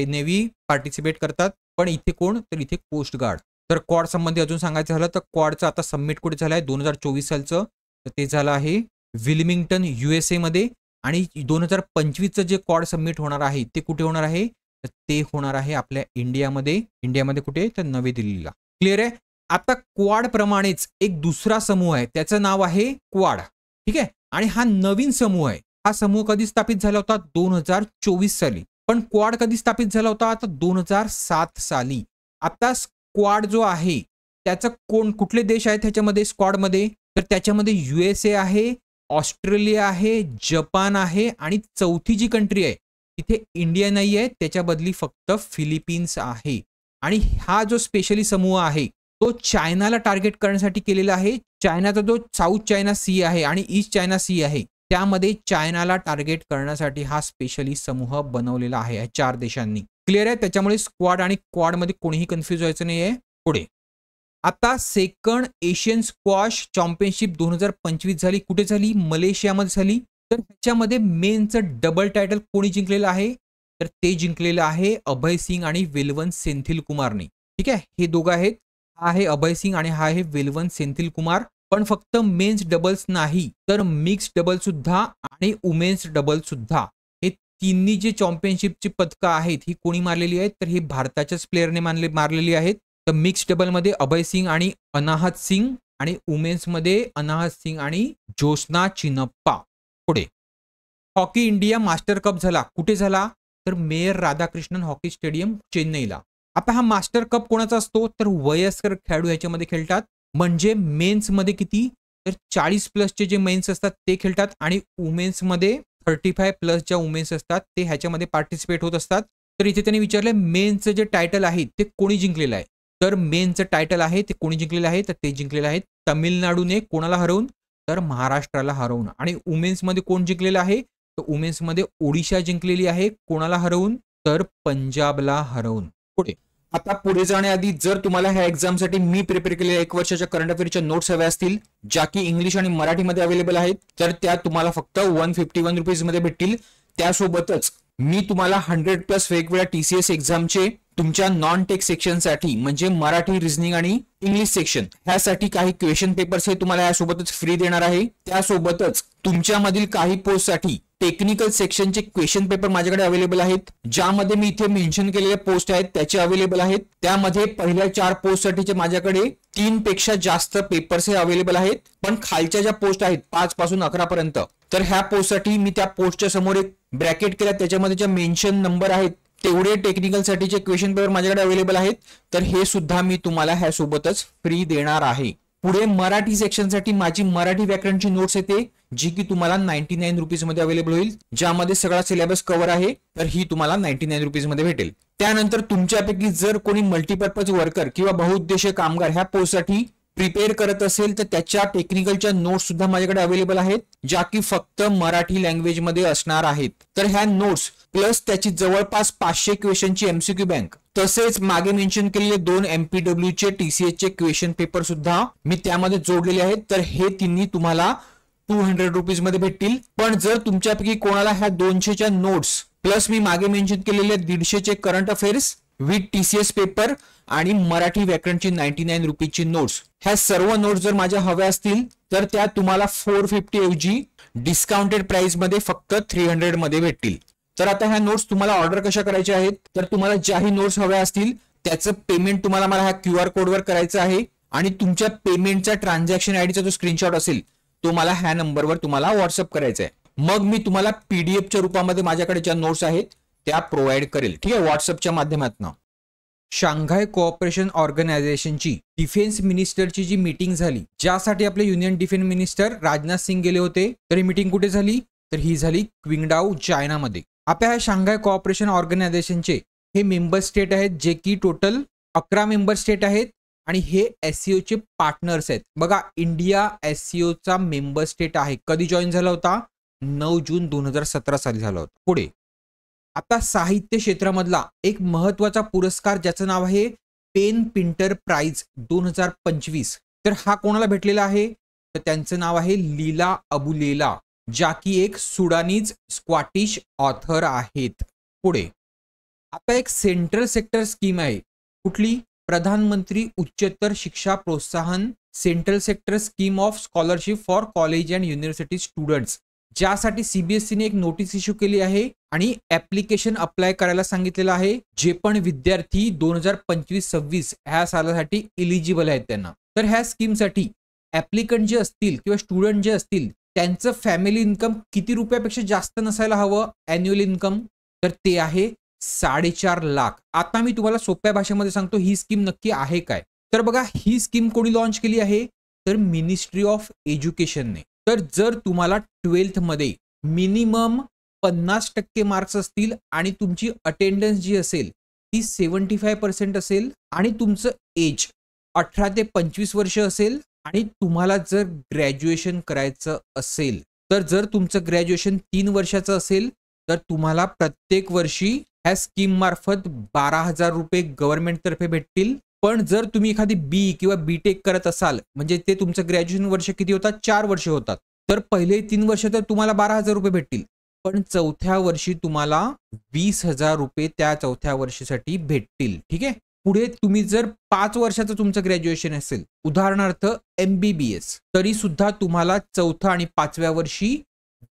नेव्ही पार्टिसिपेट करतात, पण इथे कोण, तर इथे कोस्ट गार्ड. तर क्वाड संबंधी अजून सांगायचं झालं तर क्वाडचं आता सबमिट कुठे झालं आहे 2024 सालचं, तर ते झालं आहे विलिंग्टन USA मध्ये. आणि 2025चं जे क्वाड सबमिट होणार आहे ते कुठे होणार आहे, तर ते होणार आहे आपल्या इंडियामध्ये. इंडियामध्ये कुठे, तर नवी दिल्लीला. क्लिअर आहे. आता क्वाड प्रमाणेच एक दुसरा समूह आहे, त्याचं नाव आहे क्वाड. ठीक आहे. आणि हा नवीन समूह आहे. हा समूह कधी स्थापित झाला होता, 2024 साली. पण क्वाड कधी स्थापित झाला होता, तर 2007 साली. आता स्क्वाड जो आहे त्याचं कुठले देश आहेत त्याच्यामध्ये स्क्वाडमध्ये, तर त्याच्यामध्ये USA आहे, ऑस्ट्रेलिया आहे, जपान आहे आणि चौथी जी कंट्री आहे तिथे इंडिया नाही आहे, त्याच्या बदली फक्त फिलिपिन्स आहे. आणि हा जो स्पेशली समूह आहे तो चायनाला टार्गेट करण्यासाठी केलेला आहे. चायनाचा जो साऊथ चायना सी आहे आणि ईस्ट चायना सी आहे त्यामध्ये चायनाला टार्गेट करण्यासाठी हा स्पेशली समूह बनवलेला आहे या 4 देशांनी. क्लिअर आहे. त्याच्यामुळे स्क्वाड आणि क्वाडमध्ये कोणीही कन्फ्युज व्हायचं नाहीये. पुढे, आता सेकंड एशियन स्क्वॉश चॅम्पियनशिप 2025 झाली. कुठे झाली, मलेशियामध्ये झाली. तर त्याच्यामध्ये मेनचं डबल टायटल कोणी जिंकलेलं आहे, तर ते जिंकलेलं आहे अभय सिंग आणि वेलवंत सेंथिल कुमारने. ठीक आहे. हे दोघं आहेत, हा आहे अभय सिंग आणि हा आहे वेलवंत सेंथिल कुमार. पण फक्त मेन्स डबल्स नाही तर मिक्स डबल सुद्धा आणि वुमेन्स डबल सुद्धा, हे तिन्ही जे चॅम्पियनशिपची पदकं आहेत ही कोणी मारलेली आहेत, तर ही भारताच्याच प्लेयरने मारलेली आहेत. तर मिक्स डबलमध्ये अभय सिंग आणि अनाहत सिंग आणि वुमेन्समध्ये अनाहत सिंग आणि ज्योत्स्ना चिनप्पा. पुढे, हॉकी इंडिया मास्टर कप झाला. कुठे झाला, तर मेयर राधाकृष्णन हॉकी स्टेडियम चेन्नईला. आता हा मास्टर कप कोणाचा असतो, तर वयस्कर खेळाडू ह्याच्यामध्ये खेळतात. म्हणजे मेन्समध्ये किती, तर 40+ जे मेन्स असतात ते खेळतात आणि वुमेन्समध्ये 35+ ज्या वुमेन्स असतात ते ह्याच्यामध्ये पार्टिसिपेट होत असतात. तर इथे त्यांनी विचारलं मेन्सचं जे टायटल आहे ते कोणी जिंकलेलं आहे, तर मेनचं टायटल आहे ते कोणी जिंकलेलं आहे, तर ते जिंकलेलं आहे तमिळनाडूने. कोणाला हरवून, तर महाराष्ट्राला हरवून. आणि वुमेन्समध्ये कोण जिंकलेलं आहे, तर वुमेन्समध्ये ओडिशा जिंकलेली आहे. कोणाला हरवून, तर पंजाबला हरवून. पुढे, आता पुढे जाण्याआधी जर तुम्हाला ह्या एक्झामसाठी मी प्रिपेअर केलेल्या 1 वर्षाच्या करंट अफेअरच्या नोट्स हव्या असतील, ज्या की इंग्लिश आणि मराठीमध्ये अवेलेबल आहेत, तर त्या तुम्हाला फक्त 151 रुपीजमध्ये भेटतील. त्यासोबतच मी तुम्हाला 100+ वेगवेगळ्या TCS एक्झामचे तुमच्या नॉन टेक सेक्शनसाठी म्हणजे मराठी, रिझनिंग आणि इंग्लिश सेक्शन ह्यासाठी काही क्वेश्चन पेपर्स हे तुम्हाला यासोबतच फ्री देणार आहे. त्यासोबतच तुमच्यामधील काही पोस्टसाठी टेक्निकल सेक्शनचे क्वेश्चन पेपर माझ्याकडे अवेलेबल आहेत, ज्यामध्ये मी इथे मेन्शन केलेले पोस्ट आहेत त्याचे अवेलेबल आहेत. त्यामध्ये पहिल्या 4 पोस्टसाठीचे माझ्याकडे 3 पेक्षा जास्त पेपर्स हे अवेलेबल आहेत. पण खालच्या ज्या पोस्ट आहेत 5 पासून 11 पर्यंत, तर ह्या पोस्टसाठी मी त्या पोस्टच्या समोर एक ब्रॅकेट केला, त्याच्यामध्ये ज्या मेन्शन नंबर आहेत तेवढे टेक्निकल साठीचे क्वेश्चन पेपर माझ्याकडे अवेलेबल आहेत. तर हे सुद्धा मी तुम्हाला ह्यासोबतच फ्री देणार आहे. पुढे मराठी सेक्शनसाठी माझी मराठी व्याकरणची नोट्स येते, जी की तुम्हाला 99 रुपीज मध्ये अवेलेबल होईल, ज्यामध्ये सगळा सिलेबस कव्हर आहे. तर ही तुम्हाला 99 रुपीज मध्ये भेटेल. त्यानंतर तुमच्यापैकी जर कोणी मल्टीपर्पज वर्कर किंवा बहुउद्देशीय कामगार ह्या पोस्टसाठी प्रिपेअर करत असेल तर त्याच्या टेक्निकलच्या नोट्स सुद्धा माझ्याकडे अवेलेबल आहेत, ज्या की फक्त मराठी लँग्वेज मध्ये असणार आहेत. तर ह्या नोट्स प्लस त्याची जवळपास 500 क्वेश्चनची एमसीक्यू बँक, तसेच मागे मेन्शन केलेले 2 MPW चे TCS चे क्वेश्चन पेपर सुद्धा मी त्यामध्ये जोडलेले आहेत. तर हे तिन्ही तुम्हाला 200 रुपीज मध्ये भेटतील. पण जर तुमच्यापैकी कोणाला ह्या 200च्या नोट्स प्लस मी मागे मेन्शन केलेले 150चे current affairs with TCS paper आणि मराठी व्याकरणची 99 रुपीजची नोट्स, ह्या सर्व नोट्स जर माझ्या हव्या असतील तर त्या तुम्हाला 450 ऐवजी डिस्काउंटेड प्राइस मध्ये फक्त 300 मध्ये भेटतील. तर आता ह्या नोट्स तुम्हाला ऑर्डर कशा करायच्या आहेत, तर तुम्हाला ज्याही नोट्स हव्या असतील त्याचं पेमेंट तुम्हाला मला ह्या QR कोडवर करायचं आहे आणि तुमच्या पेमेंटचा ट्रान्झॅक्शन आयडीचा जो स्क्रीनशॉट असेल तो मला ह्या नंबरवर तुम्हाला व्हॉट्सअप करायचा आहे. मग मी तुम्हाला PDF रूपामध्ये माझ्याकडे ज्या नोट्स आहेत त्या प्रोव्हाइड करेल, ठीक आहे, व्हॉट्सअपच्या माध्यमातून. शांघाय कोऑपरेशन ऑर्गनायझेशनची डिफेन्स मिनिस्टरची जी मीटिंग झाली, ज्यासाठी आपले union defence minister Rajnath Singh गेले होते, तर ही मीटिंग कुठे झाली, तर ही झाली क्विंगडाओ चायनामध्ये. आपल्या ह्या शांघाय कोऑपरेशन ऑर्गनायझेशनचे हे मेंबर स्टेट आहेत, जे की टोटल 11 मेंबर स्टेट आहेत आणि हे SCO चे पार्टनर्स आहेत. बघा, इंडिया SCO चा मेंबर स्टेट आहे. कधी जॉईन झाला होता, 9 जून 2017 साली झाला होता. पुढे आता साहित्य क्षेत्रामधला एक महत्वाचा पुरस्कार ज्याचं नाव आहे पेन पिंटर प्राइज 2025, तर हा कोणाला भेटलेला आहे, तर त्यांचं नाव आहे लीला अबुलेला, ज्या की एक सुडानीज स्क्वाटिश ऑथर आहेत. पुढे आता एक सेंट्रल सेक्टर स्कीम आहे, कुठली, प्रधानमंत्री उच्चतर शिक्षा प्रोत्साहन central sector scheme of scholarship for college and university students, ज्यासाठी CBSE ने एक नोटीस इश्यू केली आहे आणि ऍप्लिकेशन अप्लाय करायला सांगितलेलं आहे. जे पण विद्यार्थी 2025-26 ह्या सालासाठी इलिजिबल आहेत त्यांना. तर ह्या स्कीमसाठी ऍप्लिकंट जे असतील किंवा स्टुडंट जे असतील त्यांचं फॅमिली इन्कम किती रुपयापेक्षा जास्त नसायला हवं अॅन्युअल इन्कम, तर ते आहे 4.5 लाख. आता मी तुम्हाला सोप्या भाषेमध्ये सांगतो ही स्कीम नक्की आहे काय. तर बघा, ही स्कीम कोणी लॉन्च केली आहे, तर मिनिस्ट्री ऑफ एज्युकेशनने. तर जर तुम्हाला 12th मध्ये मिनिमम 50% मार्क्स असतील आणि तुमची अटेंडन्स जी असेल ती 75% असेल आणि तुमचं एज 18 ते 25 वर्ष असेल आणि तुम्हाला जर ग्रॅज्युएशन करायचं असेल, तर जर तुमचं ग्रॅज्युएशन 3 वर्षाचं असेल तर तुम्हाला प्रत्येक वर्षी ह्या स्कीम मार्फत 12,000 रुपये गव्हर्नमेंट तर्फे भेटतील. पण जर तुम्ही एखादी BE किंवा BTech करत असाल, म्हणजे ते तुमचं ग्रॅज्युएशन वर्ष किती होतात, 4 वर्ष होतात, तर पहिले 3 वर्ष तर तुम्हाला 12,000 रुपये भेटतील, पण चौथ्या वर्षी तुम्हाला 20,000 रुपये त्या चौथ्या वर्षासाठी भेटतील. ठीक आहे. पुढे तुम्ही जर 5 वर्षाचं तुमचं ग्रॅज्युएशन असेल, उदाहरणार्थ MBBS, तरी सुद्धा तुम्हाला चौथ्या आणि 5व्या वर्षी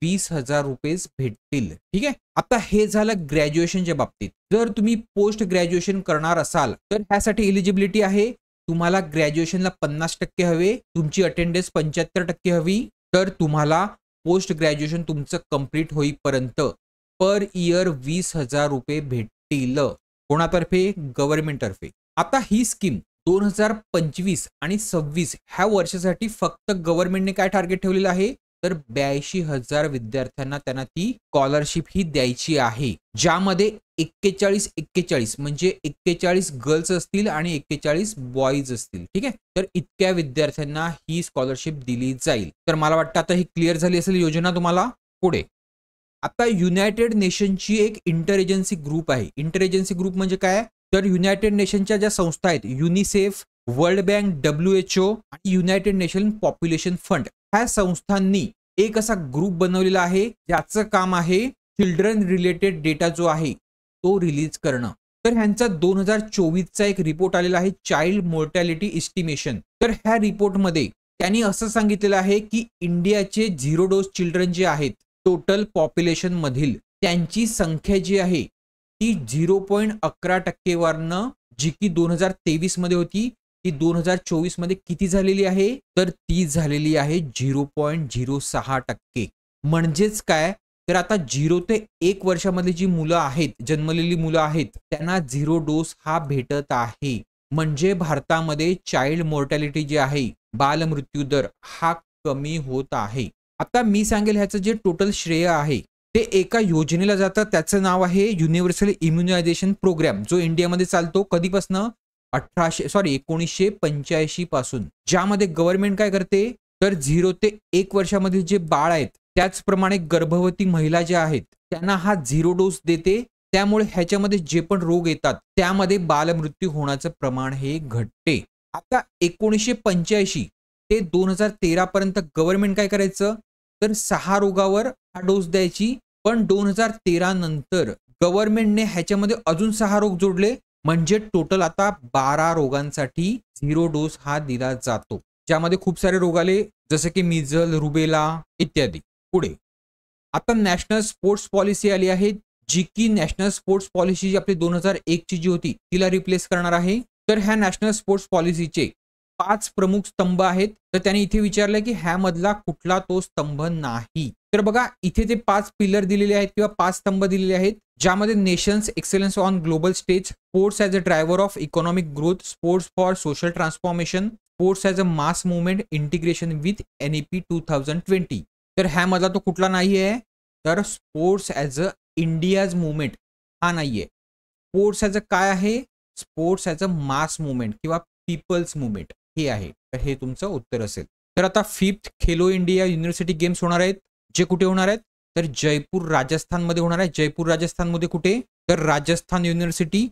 20,000 रुपये भेटतील. ठीक आहे. आता हे झालं ग्रॅज्युएशनच्या बाबतीत. जर तुम्ही पोस्ट ग्रॅज्युएशन करणार असाल तर ह्यासाठी एलिजिबिलिटी आहे, तुम्हाला ग्रॅज्युएशनला 50% हवे, तुमची अटेंडन्स 75% हवी, तर तुम्हाला पोस्ट ग्रॅज्युएशन तुमचं कंप्लीट होईपर्यंत पर इयर 20,000 रुपये भेटतील. कोणातर्फे? गव्हर्नमेंट तर्फे. आता ही स्कीम 2025 आणि 26 ह्या वर्षासाठी फक्त गव्हर्नमेंटने काय टार्गेट ठेवलेलं आहे, तर 82,000 विद्यार्थ्यांना त्यांना ती स्कॉलरशिप ही द्यायची आहे, ज्यामध्ये 41 म्हणजे 41 गर्ल्स असतील आणि 41 बॉईज असतील. ठीक आहे. तर इतक्या विद्यार्थ्यांना ही स्कॉलरशिप दिली जाईल. तर मला वाटतं आता ही क्लिअर झाली असेल योजना तुम्हाला. पुढे आता युनायटेड नेशनची एक इंटर एजन्सी ग्रुप आहे. इंटर एजन्सी ग्रुप म्हणजे काय, तर युनायटेड नेशनच्या ज्या संस्था आहेत, युनिसेफ, वर्ल्ड बँक, WHO आणि युनायटेड नेशन पॉप्युलेशन फंड, ह्या संस्थांनी एक असा ग्रुप बनवलेला आहे ज्याचं काम आहे चिल्ड्रन रिलेटेड डेटा जो आहे तो रिलीज करणं. तर ह्यांचा 2024चा एक रिपोर्ट आलेला आहे, चाइल्ड मोर्टॅलिटी एस्टिमेशन. तर ह्या रिपोर्टमध्ये त्यांनी असं सांगितलेलं आहे की इंडियाचे 0 डोस चिल्ड्रन जे आहेत टोटल पॉप्युलेशन मधील, त्यांची संख्या जी आहे ती 0.11% वरनं, जी की 2023 मध्ये होती, ती 2024 मध्ये किती झालेली आहे, तर ती झालेली आहे 0.06%. म्हणजेच काय, तर आता 0 ते 1 वर्षामध्ये जी मुलं आहेत, जन्मलेली मुलं आहेत, त्यांना 0 डोस हा भेटत आहे. म्हणजे भारतामध्ये चाइल्ड मॉर्टॅलिटी जी आहे, बाल मृत्यू दर हा कमी होत आहे. आता मी सांगेल ह्याचं जे टोटल श्रेय आहे ते एका योजनेला जातं, त्याचं नाव आहे युनिव्हर्सल इम्युनायझेशन प्रोग्राम, जो इंडियामध्ये चालतो कधीपासनं 1985 पासून, ज्यामध्ये गव्हर्नमेंट काय करते, तर 0 ते 1 वर्षामधील जे बाळ आहेत, त्याचप्रमाणे गर्भवती महिला ज्या आहेत त्यांना हा 0 डोस देते. त्यामुळे ह्याच्यामध्ये जे पण रोग येतात त्यामध्ये बालमृत्यू होण्याचं प्रमाण हे घटते. आता 1985 ते 2013 पर्यंत गव्हर्नमेंट काय करायचं, तर 6 रोगावर हा डोस द्यायची. पण 2013 नंतर गव्हर्नमेंटने ह्याच्यामध्ये अजून 6 रोग जोडले, म्हणजे टोटल आता 12 रोगांसाठी 0 डोस हा दिला जातो, ज्यामध्ये खूप सारे रोग आले, जसे की मिझल, रुबेला इत्यादी. पुढे आता नॅशनल स्पोर्ट्स पॉलिसी आली आहे, जी की नॅशनल स्पोर्ट्स पॉलिसी आपली 2001 ची जी होती तिला रिप्लेस करणार आहे. तर ह्या नॅशनल स्पोर्ट्स पॉलिसीचे 5 प्रमुख स्तंभ आहेत. तर त्यांनी इथे विचारलं की ह्यामधला कुठला तो स्तंभ नाही. तर बघा इथे ते 5 पिलर दिलेले आहेत किंवा 5 स्तंभ दिलेले आहेत, ज्यामध्ये nations excellence on global stage, sports as a driver of economic growth, sports for social transformation, sports as a mass movement, integration with NEP 2020. तर ह्यामधला तो कुठला नाही आहे, तर sports as a India's movement हा नाहीये. स्पोर्ट्स ॲज अ काय आहे, sports as a mass movement किंवा पीपल्स मुवमेंट हे आहे. तर हे तुमचं उत्तर असेल. तर आता 5th Khelo India university games होणार आहेत, जे कुठे होणार आहेत, तर जयपूर राजस्थानमध्ये होणार आहे. जयपूर राजस्थानमध्ये कुठे, तर राजस्थान युनिव्हर्सिटी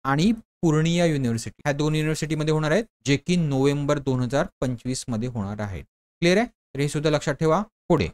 आणि पूर्णिया युनिव्हर्सिटी ह्या 2 युनिव्हर्सिटीमध्ये होणार आहेत, जे की नोव्हेंबर 2025 मध्ये होणार आहेत. क्लिअर आहे. तर हे सुद्धा लक्षात ठेवा. पुढे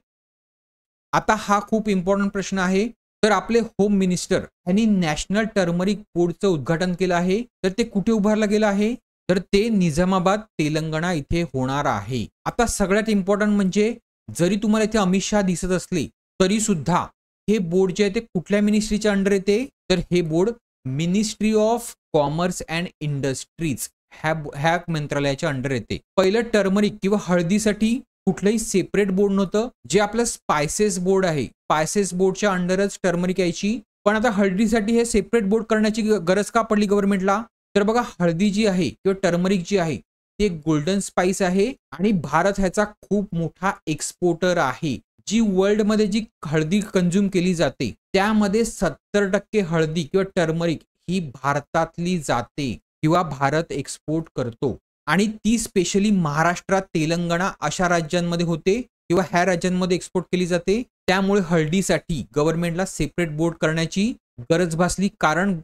आता हा खूप इम्पॉर्टंट प्रश्न आहे. तर आपले होम मिनिस्टर यांनी नॅशनल टर्मरिक बोर्डचं उद्घाटन केलं आहे. तर ते कुठे उभारलं गेलं आहे, तर ते निजामाबाद तेलंगणा इथे होणार आहे. आता सगळ्यात इम्पॉर्टंट म्हणजे जरी तुम्हाला इथे अमित शहा दिसत असले तरी सुद्धा हे बोर्ड जे आहे ते कुठल्या मिनिस्ट्रीच्या अंडर येते, तर हे board ministry of commerce and industries ह्या मंत्रालयाच्या अंडर येते. पहिलं टर्मरिक किंवा हळदीसाठी कुठलंही सेपरेट बोर्ड नव्हतं. जे आपलं स्पायसेस बोर्ड आहे, स्पायसेस बोर्डच्या अंडरच टर्मरिक यायची. पण आता हळदीसाठी हे सेपरेट बोर्ड करण्याची गरज का पडली गव्हर्नमेंटला, तर बघा हळदी जी आहे किंवा टर्मरिक जी आहे ते गोल्डन स्पाइस आहे आणि भारत ह्याचा खूप मोठा एक्सपोर्टर आहे. जी वर्ल्ड मध्ये जी हळदी कंझ्युम केली जाते त्यामध्ये 70% हळदी किंवा टर्मरिक ही भारतातली जाते किंवा भारत एक्सपोर्ट करतो. आणि ती स्पेशली महाराष्ट्रात, तेलंगणा अशा राज्यांमध्ये होते किंवा ह्या राज्यांमध्ये एक्सपोर्ट केली जाते. त्यामुळे हळदीसाठी गव्हर्नमेंटला सेपरेट बोर्ड करण्याची गरज भासली. कारण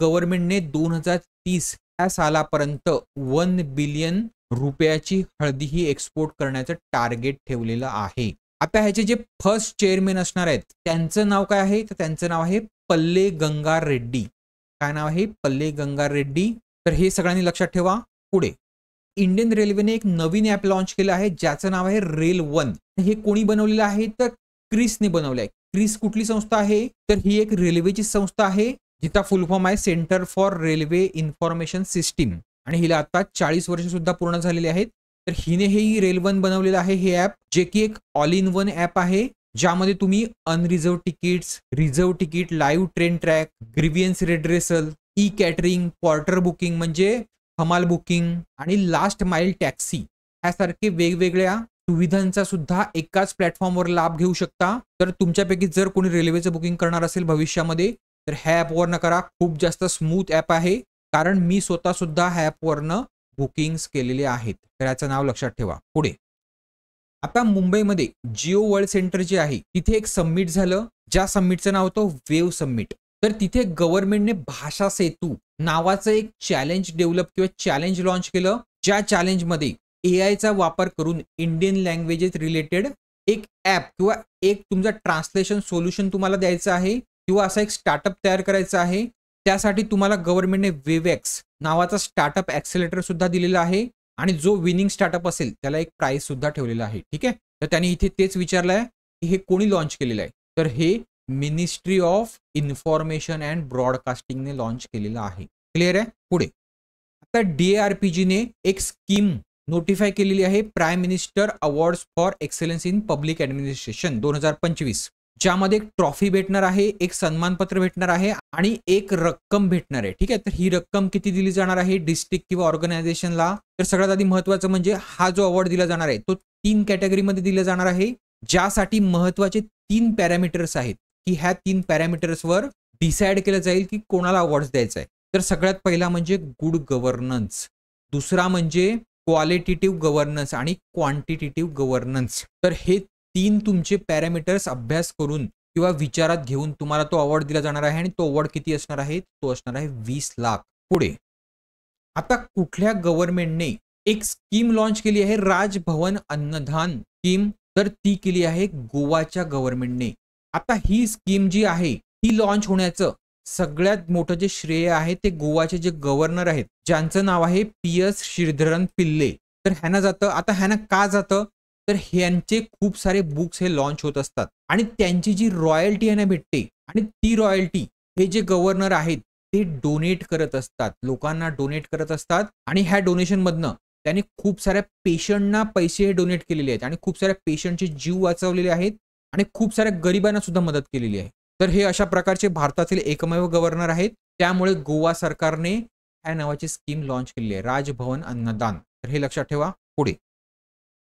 गव्हर्नमेंटने 2030 या सालापर्यंत 1 बिलियन रुपयाची हळदी ही एक्सपोर्ट करण्याचं टार्गेट ठेवलेलं आहे. आता ह्याचे जे फर्स्ट चेअरमॅन असणार आहेत त्यांचं नाव काय आहे, तर त्यांचं नाव आहे पल्ले गंगा रेड्डी. काय नाव आहे, पल्ले गंगा रेड्डी. तर हे सगळ्यांनी लक्षात ठेवा. पुढे इंडियन रेल्वेने एक नवीन ॲप लॉन्च केलं आहे, ज्याचं नाव आहे रेल 1. हे कोणी बनवलेलं आहे, तर क्रिसने बनवलं आहे. क्रिस कुठली संस्था आहे, तर ही एक रेल्वेची संस्था आहे, जिचा फुल फॉर्म आहे centre for railway information system. आणि हिला आता 40 वर्ष सुद्धा पूर्ण झालेली आहेत. तर हिने हे रेल 1 बनवलेलं आहे हे ॲप, जे की एक ऑल इन वन ॲप आहे, ज्यामध्ये तुम्ही unreserved tickets, reserved ticket, live train track, grievance redressal, e catering, porter booking म्हणजे हमाल बुकिंग आणि लास्ट माइल टॅक्सी ह्यासारखे वेगवेगळ्या सुविधांचा सुद्धा एकाच प्लॅटफॉर्मवर लाभ घेऊ शकता. तर तुमच्यापैकी जर कोणी रेल्वेचं बुकिंग करणार असेल भविष्यामध्ये तर ह्या ॲपवरनं करा. खूप जास्त स्मूथ ॲप आहे, कारण मी स्वतः सुद्धा ह्या ॲपवरनं बुकिंग्स केलेले आहेत. तर याचं नाव लक्षात ठेवा. पुढे आता मुंबईमध्ये जिओ वर्ल्ड सेंटर जे आहे तिथे एक समिट झालं, ज्या समिटचं नाव होतं वेव समिट. तर तिथे गव्हर्नमेंटने भाषा सेतू नावाचं एक चॅलेंज डेव्हलप किंवा चॅलेंज लॉन्च केलं, ज्या चॅलेंजमध्ये एआयचा वापर करून इंडियन लँग्वेजेस रिलेटेड एक ॲप किंवा एक तुमचा ट्रान्सलेशन सोल्युशन तुम्हाला द्यायचं आहे किंवा असा एक स्टार्टअप तयार करायचा आहे. त्यासाठी तुम्हाला गव्हर्नमेंटने वेवएक्स नावाचा स्टार्टअप ॲक्सेलेरेटर सुद्धा दिलेला आहे आणि जो विनिंग स्टार्टअप असेल त्याला एक प्राइस सुद्धा ठेवलेला आहे. ठीक आहे. तर त्यांनी इथे तेच विचारलं आहे की हे कोणी लॉन्च केलेलं आहे, तर हे मिनिस्ट्री ऑफ इन्फॉर्मेशन अँड ब्रॉडकास्टिंगने लॉन्च केलेलं आहे. क्लिअर आहे. पुढे आता DARPGने एक स्कीम नोटिफाय केलेली आहे, prime minister awards for excellence in public administration 2025. ज्यामध्ये एक ट्रॉफी भेटणार आहे, एक सन्मानपत्र भेटणार आहे आणि एक रक्कम भेटणार आहे. ठीक आहे, तर ही रक्कम किती दिली जाणार आहे डिस्ट्रिक्ट किंवा ऑर्गनायझेशनला? तर सगळ्यात आधी महत्त्वाचं म्हणजे हा जो अवॉर्ड दिला जाणार आहे तो 3 कॅटेगरीमध्ये दिला जाणार आहे, ज्यासाठी महत्त्वाचे 3 पॅरामीटर्स आहेत, की ह्या 3 पॅरामीटर्सवर डिसाईड केलं जाईल की कोणाला अवॉर्ड द्यायचा आहे. तर सगळ्यात पहिला म्हणजे गुड गव्हर्नन्स, दुसरा म्हणजे क्वालिटेटिव्ह गव्हर्नन्स आणि क्वांटिटेटिव्ह गव्हर्नन्स. तर हे 3 तुमचे पॅरामीटर्स अभ्यास करून किंवा विचारात घेऊन तुम्हाला तो अवॉर्ड दिला जाणार आहे आणि तो अवॉर्ड किती असणार आहे? तो असणार आहे 20 लाख. पुढे आता कुठल्या गव्हर्नमेंटने एक स्कीम लॉन्च केली आहे, राजभवन अन्नदान स्कीम, तर ती केली आहे गोवाच्या गव्हर्नमेंटने. आता ही स्कीम जी आहे ती लॉन्च होण्याचं सगळ्यात मोठं जे श्रेय आहे ते गोवाचे जे गव्हर्नर आहेत, ज्यांचं नाव आहे PS श्रीधरन पिल्ले, तर ह्यांना जातं. आता ह्यांना का जातं? तर ह्यांचे खूप सारे बुक्स हे लॉन्च होत असतात आणि त्यांची जी रॉयल्टी आहे ना भेटते, आणि ती रॉयल्टी हे जे गव्हर्नर आहेत ते डोनेट करत असतात, लोकांना डोनेट करत असतात आणि ह्या डोनेशन मधनं त्यांनी खूप साऱ्या पेशंटना पैसे हे डोनेट केलेले आहेत आणि खूप साऱ्या पेशंटचे जीव वाचवलेले आहेत आणि खूप साऱ्या गरिबांना सुद्धा मदत केलेली आहे. तर हे अशा प्रकारचे भारतातील एकमेव गव्हर्नर आहेत. त्यामुळे गोवा सरकारने ह्या नावाची स्कीम लॉन्च केलेली आहे, राजभवन अन्नदान. तर हे लक्षात ठेवा. पुढे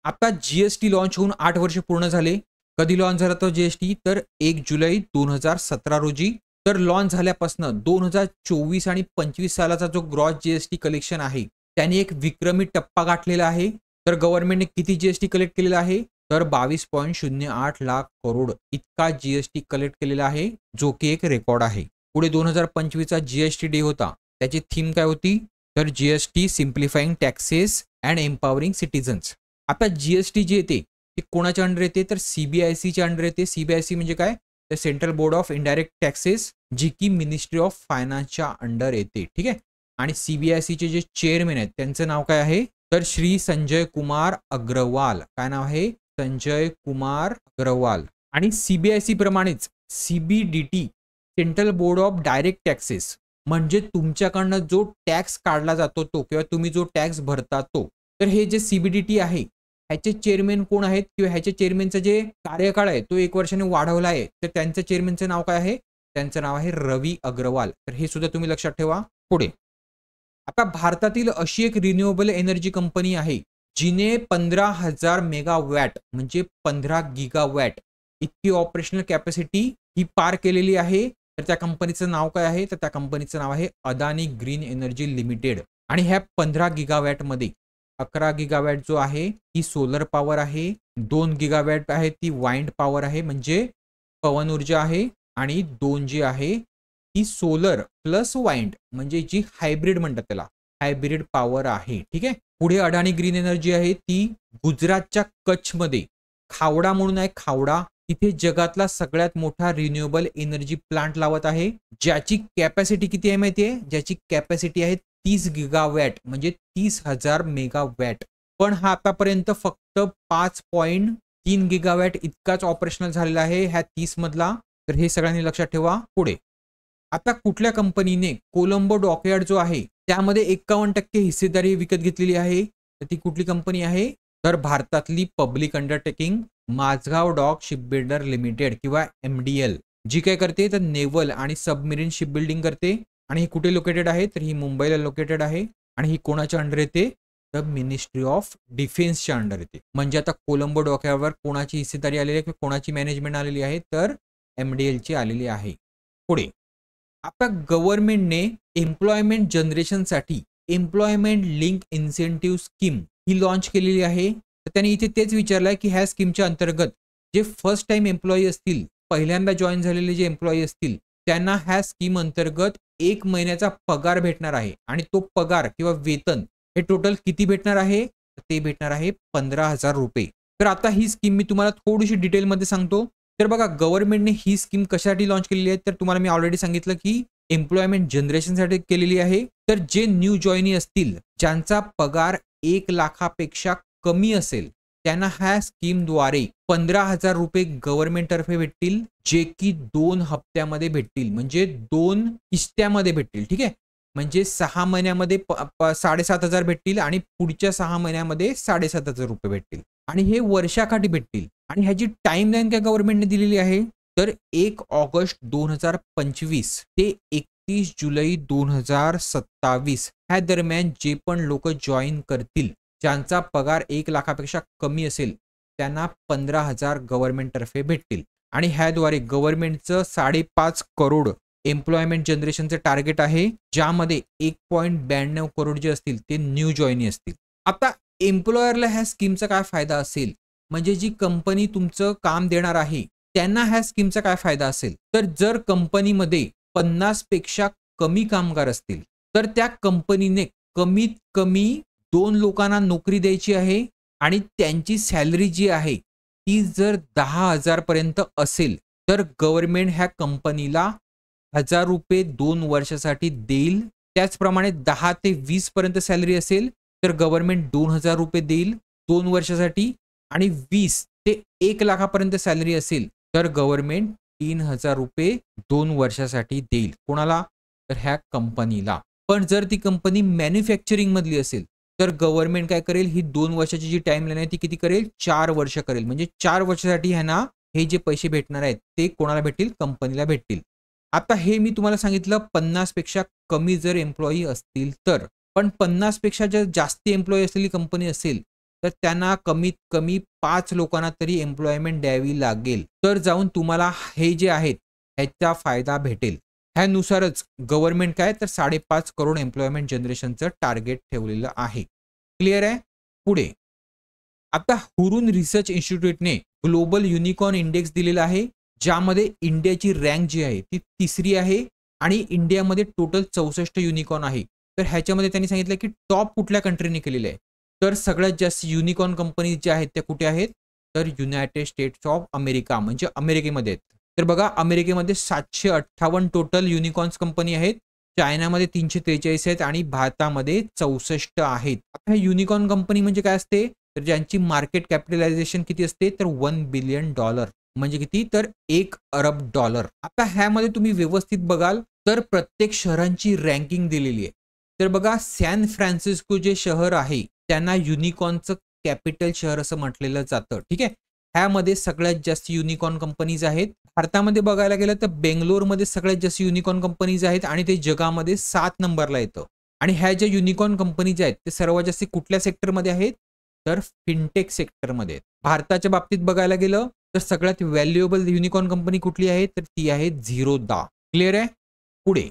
आता GST लॉन्च होऊन 8 वर्ष पूर्ण झाले. कधी लॉन्च झाला तो GST? तर 1 जुलै 2017 रोजी. तर लॉन्च झाल्यापासून 2024 आणि 25 सालाचा जो ग्रॉस GST कलेक्शन आहे त्याने एक विक्रमी टप्पा गाठलेला आहे. तर गव्हर्नमेंटने किती GST कलेक्ट केलेला आहे? तर 22.08 लाख करोड इतका GST कलेक्ट केलेला आहे, जो की एक रेकॉर्ड आहे. पुढे 2025 चा GST डे होता. त्याची थीम काय होती? तर GST simplifying taxes and empowering citizens. आता GST जे येते ते कोणाच्या अंडर येते? तर CBIC च्या अंडर येते. CBIC म्हणजे काय? तर central board of indirect taxes, जी की मिनिस्ट्री ऑफ फायनान्सच्या अंडर येते. ठीक आहे. आणि CBIC चे जे चेअरमॅन आहेत त्यांचं नाव काय आहे? तर श्री संजय कुमार अग्रवाल. काय नाव आहे? संजय कुमार अग्रवाल. आणि CBIC प्रमाणेच CBDT central board of direct taxes, म्हणजे तुमच्याकडनं जो टॅक्स काढला जातो तो किंवा तुम्ही जो टॅक्स भरता तो, तर हे जे CBDT आहे ह्याचे चेअरमॅन कोण आहेत किंवा ह्याच्या चेअरमॅनचा जे कार्यकाळ आहे तो 1 वर्षाने वाढवला आहे. तर त्यांच्या चेअरमॅनचं नाव काय आहे? त्यांचं नाव आहे रवी अग्रवाल. तर हे सुद्धा तुम्ही लक्षात ठेवा. पुढे आता भारतातील अशी एक रिन्युएबल एनर्जी कंपनी आहे जिने 15,000 मेगावॅट म्हणजे 15 गिगावॅट इतकी ऑपरेशनल कॅपॅसिटी ही पार केलेली आहे. तर त्या कंपनीचं नाव काय आहे? तर त्या कंपनीचं नाव आहे अदानी ग्रीन एनर्जी लिमिटेड. आणि ह्या 15 गिगावॅट मध्ये 11 गिगावॅट जो आहे ती सोलर पॉवर आहे, 2 गिगावॅट आहे ती वाइंड पॉवर आहे म्हणजे पवन ऊर्जा आहे, आणि 2 जी आहे ती सोलर प्लस वाइंड म्हणजे जी हायब्रिड म्हणतात त्याला, हायब्रिड पॉवर आहे. ठीक आहे. पुढे अडाणी ग्रीन एनर्जी आहे ती गुजरातच्या कच्छमध्ये खावडा म्हणून आहे, खावडा तिथे जगातला सगळ्यात मोठा रिन्युएबल एनर्जी प्लांट लावत आहे, ज्याची कॅपॅसिटी किती आहे माहितीये? ज्याची कॅपॅसिटी आहे 30 गिगावॅट म्हणजे 30,000 मेगावॅट. पण हा आतापर्यंत फक्त 5.3 गिगावॅट इतकाच ऑपरेशनल झालेला आहे ह्या 30 मधला. तर हे सगळ्यांनी लक्षात ठेवा. पुढे आता कुठल्या कंपनीने कोलंबो डॉकयार्ड जो आहे त्यामध्ये 51% हिस्सेदारी विकत घेतलेली आहे? तर ती कुठली कंपनी आहे? तर भारतातली public undertaking Mazagon Dock Shipbuilder Limited किंवा MDL, जी काय करते तर नेव्हल आणि सबमरीन शिपबिल्डिंग करते. आणि ही कुठे लोकेटेड आहे? तर ही मुंबईला लोकेटेड आहे. आणि ही कोणाच्या अंडर येते? तर मिनिस्ट्री ऑफ डिफेन्सच्या अंडर येते. म्हणजे आता कोलंबो डॉकयार्डवर कोणाची हिस्सेदारी आलेली आहे किंवा कोणाची मॅनेजमेंट आलेली आहे? तर MDL ची आलेली आहे. पुढे आता गव्हर्नमेंटने एम्प्लॉयमेंट जनरेशनसाठी एम्प्लॉयमेंट लिंक इन्सेंटिव्ह स्कीम ही लॉन्च केलेली आहे. तर त्यांनी इथे तेच विचारलंय की ह्या स्कीमच्या अंतर्गत जे फर्स्ट टाइम एम्प्लॉई असतील, पहिल्यांदा जॉईन झालेले जे एम्प्लॉई असतील, त्यांना ह्या स्कीम अंतर्गत 1 महिन्याचा पगार भेटणार आहे. आणि तो पगार किंवा वेतन हे टोटल किती भेटणार आहे? ते भेटणार आहे 15,000 रुपये. तर आता ही स्कीम मी तुम्हाला थोडीशी डिटेलमध्ये सांगतो. तर बघा गव्हर्नमेंटने ही स्कीम कशासाठी लॉन्च केलेली आहे? तर तुम्हाला मी ऑलरेडी सांगितलं की एम्प्लॉयमेंट जनरेशनसाठी केलेली आहे. तर जे न्यू जॉईनी असतील, ज्यांचा पगार 1 लाखापेक्षा कमी असेल, त्यांना ह्या स्कीमद्वारे 15,000 रुपये गव्हर्नमेंट तर्फे भेटतील, जे की 2 हप्त्यामध्ये भेटतील म्हणजे 2 किस्त्यामध्ये भेटतील. ठीक आहे. म्हणजे 6 महिन्यामध्ये 7,500 भेटतील आणि पुढच्या 6 महिन्यामध्ये 7,500 रुपये भेटतील आणि हे वर्षाकाठी भेटतील. आणि ह्याची टाइमलाईन काय गव्हर्नमेंटने दिलेली आहे? तर 1 ऑगस्ट 2025 ते 31 जुलै 2027 ह्या दरम्यान जे पण लोक जॉईन करतील, ज्यांचा पगार 1 लाखापेक्षा कमी असेल, त्यांना 15,000 गव्हर्नमेंट तर्फे भेटतील. आणि ह्याद्वारे गव्हर्नमेंटचं 5.5 करोड एम्प्लॉयमेंट जनरेशनचं टार्गेट आहे, ज्यामध्ये 1.92 करोड जे असतील ते न्यू जॉईनी असतील. आता एम्प्लॉयरला ह्या स्कीमचा काय फायदा असेल, म्हणजे जी कंपनी तुमचं काम देणार आहे त्यांना ह्या स्कीमचा काय फायदा असेल, तर जर कंपनीमध्ये 50 पेक्षा कमी कामगार असतील, तर त्या कंपनीने कमीत कमी 2 लोकांना नोकरी द्यायची आहे आणि त्यांची सॅलरी जी आहे ती जर 10,000 पर्यंत असेल, तर गव्हर्नमेंट ह्या कंपनीला ₹1,000 2 वर्षासाठी देईल. त्याचप्रमाणे 10 ते 20 पर्यंत सॅलरी असेल, तर गव्हर्नमेंट ₹2,000 देईल 2 वर्षासाठी. आणि 20 ते 1 लाखापर्यंत सॅलरी असेल, तर गव्हर्नमेंट ₹3,000 2 वर्षासाठी देईल. कोणाला? तर ह्या कंपनीला. पण जर ती कंपनी मॅन्युफॅक्चरिंग मधली असेल, तर गव्हर्नमेंट काय करेल, ही 2 वर्षाची जी टाइमलाईन आहे ती किती करेल? 4 वर्ष करेल. म्हणजे 4 वर्षासाठी ह्यांना हे जे पैसे भेटणार आहेत ते कोणाला भेटतील? कंपनीला भेटतील. आता हे मी तुम्हाला सांगितलं 50 पेक्षा कमी जर एम्प्लॉई असतील तर. पण 50 पेक्षा जर जास्त एम्प्लॉई असलेली कंपनी असेल, तर त्यांना कमीत कमी 5 लोकांना तरी एम्प्लॉयमेंट द्यावी लागेल. तर जाऊन तुम्हाला हे जे आहेत ह्याचा फायदा भेटेल. ह्यानुसारच गव्हर्नमेंट काय तर 5.5 करोड एम्प्लॉयमेंट जनरेशनचं टार्गेट ठेवलेलं आहे. क्लिअर आहे? पुढे आता हुरून रिसर्च इन्स्टिट्यूटने ग्लोबल युनिकॉर्न इंडेक्स दिलेला आहे, ज्यामध्ये इंडियाची रँक जी आहे ती 3री आहे आणि इंडियामध्ये टोटल 64 युनिकॉर्न आहे. तर ह्याच्यामध्ये त्यांनी सांगितलं की टॉप कुठल्या कंट्रीने केलेलं आहे, तर सगळ्यात जास्त युनिकॉर्न कंपनी ज्या आहेत त्या कुठे आहेत, तर युनायटेड स्टेट्स ऑफ अमेरिका म्हणजे अमेरिकेमध्ये आहेत. तर बघा अमेरिकेमध्ये 758 टोटल युनिकॉर्न्स कंपनी आहेत, चायनामध्ये 343 आहेत आणि भारतामध्ये 64 आहेत. आता युनिकॉर्न कंपनी म्हणजे काय असते, तर ज्यांची मार्केट कॅपिटलायझेशन किती असते, तर $1 बिलियन म्हणजे किती, तर $1 अरब. आता ह्यामध्ये तुम्ही व्यवस्थित बघाल तर प्रत्येक शहरांची रँकिंग दिलेली आहे. तर बघा सॅन फ्रान्सिस्को जे शहर आहे त्यांना युनिकॉर्नचं कॅपिटल शहर असं म्हटलेलं जातं. ठीक आहे. ह्यामध्ये सगळ्यात जास्त युनिकॉर्न कंपनीज आहेत. भारतामध्ये बघायला गेलं तर बेंगलोरमध्ये सगळ्यात जास्त युनिकॉर्न कंपनीज आहेत आणि ते जगामध्ये 7 नंबरला येतं. आणि ह्या ज्या युनिकॉर्न कंपनीज आहेत ते सर्वात जास्त कुठल्या सेक्टरमध्ये आहेत, तर फिनटेक सेक्टरमध्ये. भारताच्या बाबतीत बघायला गेलं तर सगळ्यात व्हॅल्युएबल युनिकॉर्न कंपनी कुठली आहे, तर ती आहे झिरोदा. क्लिअर आहे? पुढे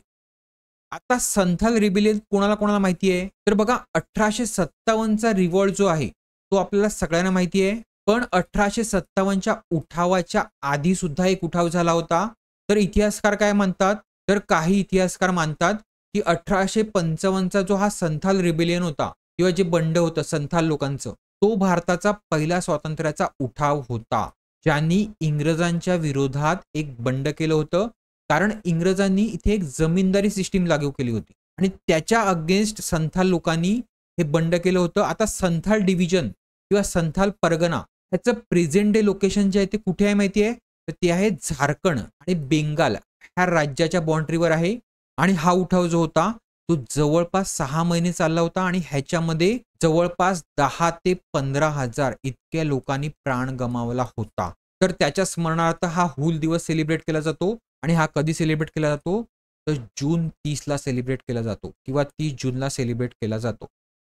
आता संथाल रिबिलियन कोणाला कोणाला माहिती आहे, तर बघा 1857चा रिव्हॉल्ट जो आहे तो आपल्याला सगळ्यांना माहिती आहे. पण 1857च्या उठावाच्या आधी सुद्धा एक उठाव झाला होता. तर इतिहासकार काय म्हणतात, तर काही इतिहासकार मानतात की 1855चा जो हा संथाल रिबिलियन होता किंवा जे बंड होतं संथाल लोकांचं, तो भारताचा पहिला स्वातंत्र्याचा उठाव होता, ज्यांनी इंग्रजांच्या विरोधात एक बंड केलं होतं. कारण इंग्रजांनी इथे एक जमीनदारी सिस्टीम लागू केली होती आणि त्याच्या अगेन्स्ट संथाल लोकांनी हे बंड केलं होतं. आता संथाल डिव्हिजन किंवा संथाल परगणा ह्याचं प्रेझेंट डे लोकेशन जे आहे ते कुठे आहे माहिती आहे, तर ते आहे झारखंड आणि बेंगाल ह्या राज्याच्या बाउंड्रीवर आहे. आणि हा उठाव जो होता तो जवळपास 6 महिने चालला होता आणि ह्याच्यामध्ये जवळपास 10 ते 15,000 इतक्या लोकांनी प्राण गमावला होता. तर त्याच्या स्मरणार्थ हा हूल दिवस सेलिब्रेट केला जातो. आणि हा कधी सेलिब्रेट केला जातो, तर जून 30ला सेलिब्रेट केला जातो किंवा 30 जूनला सेलिब्रेट केला जातो.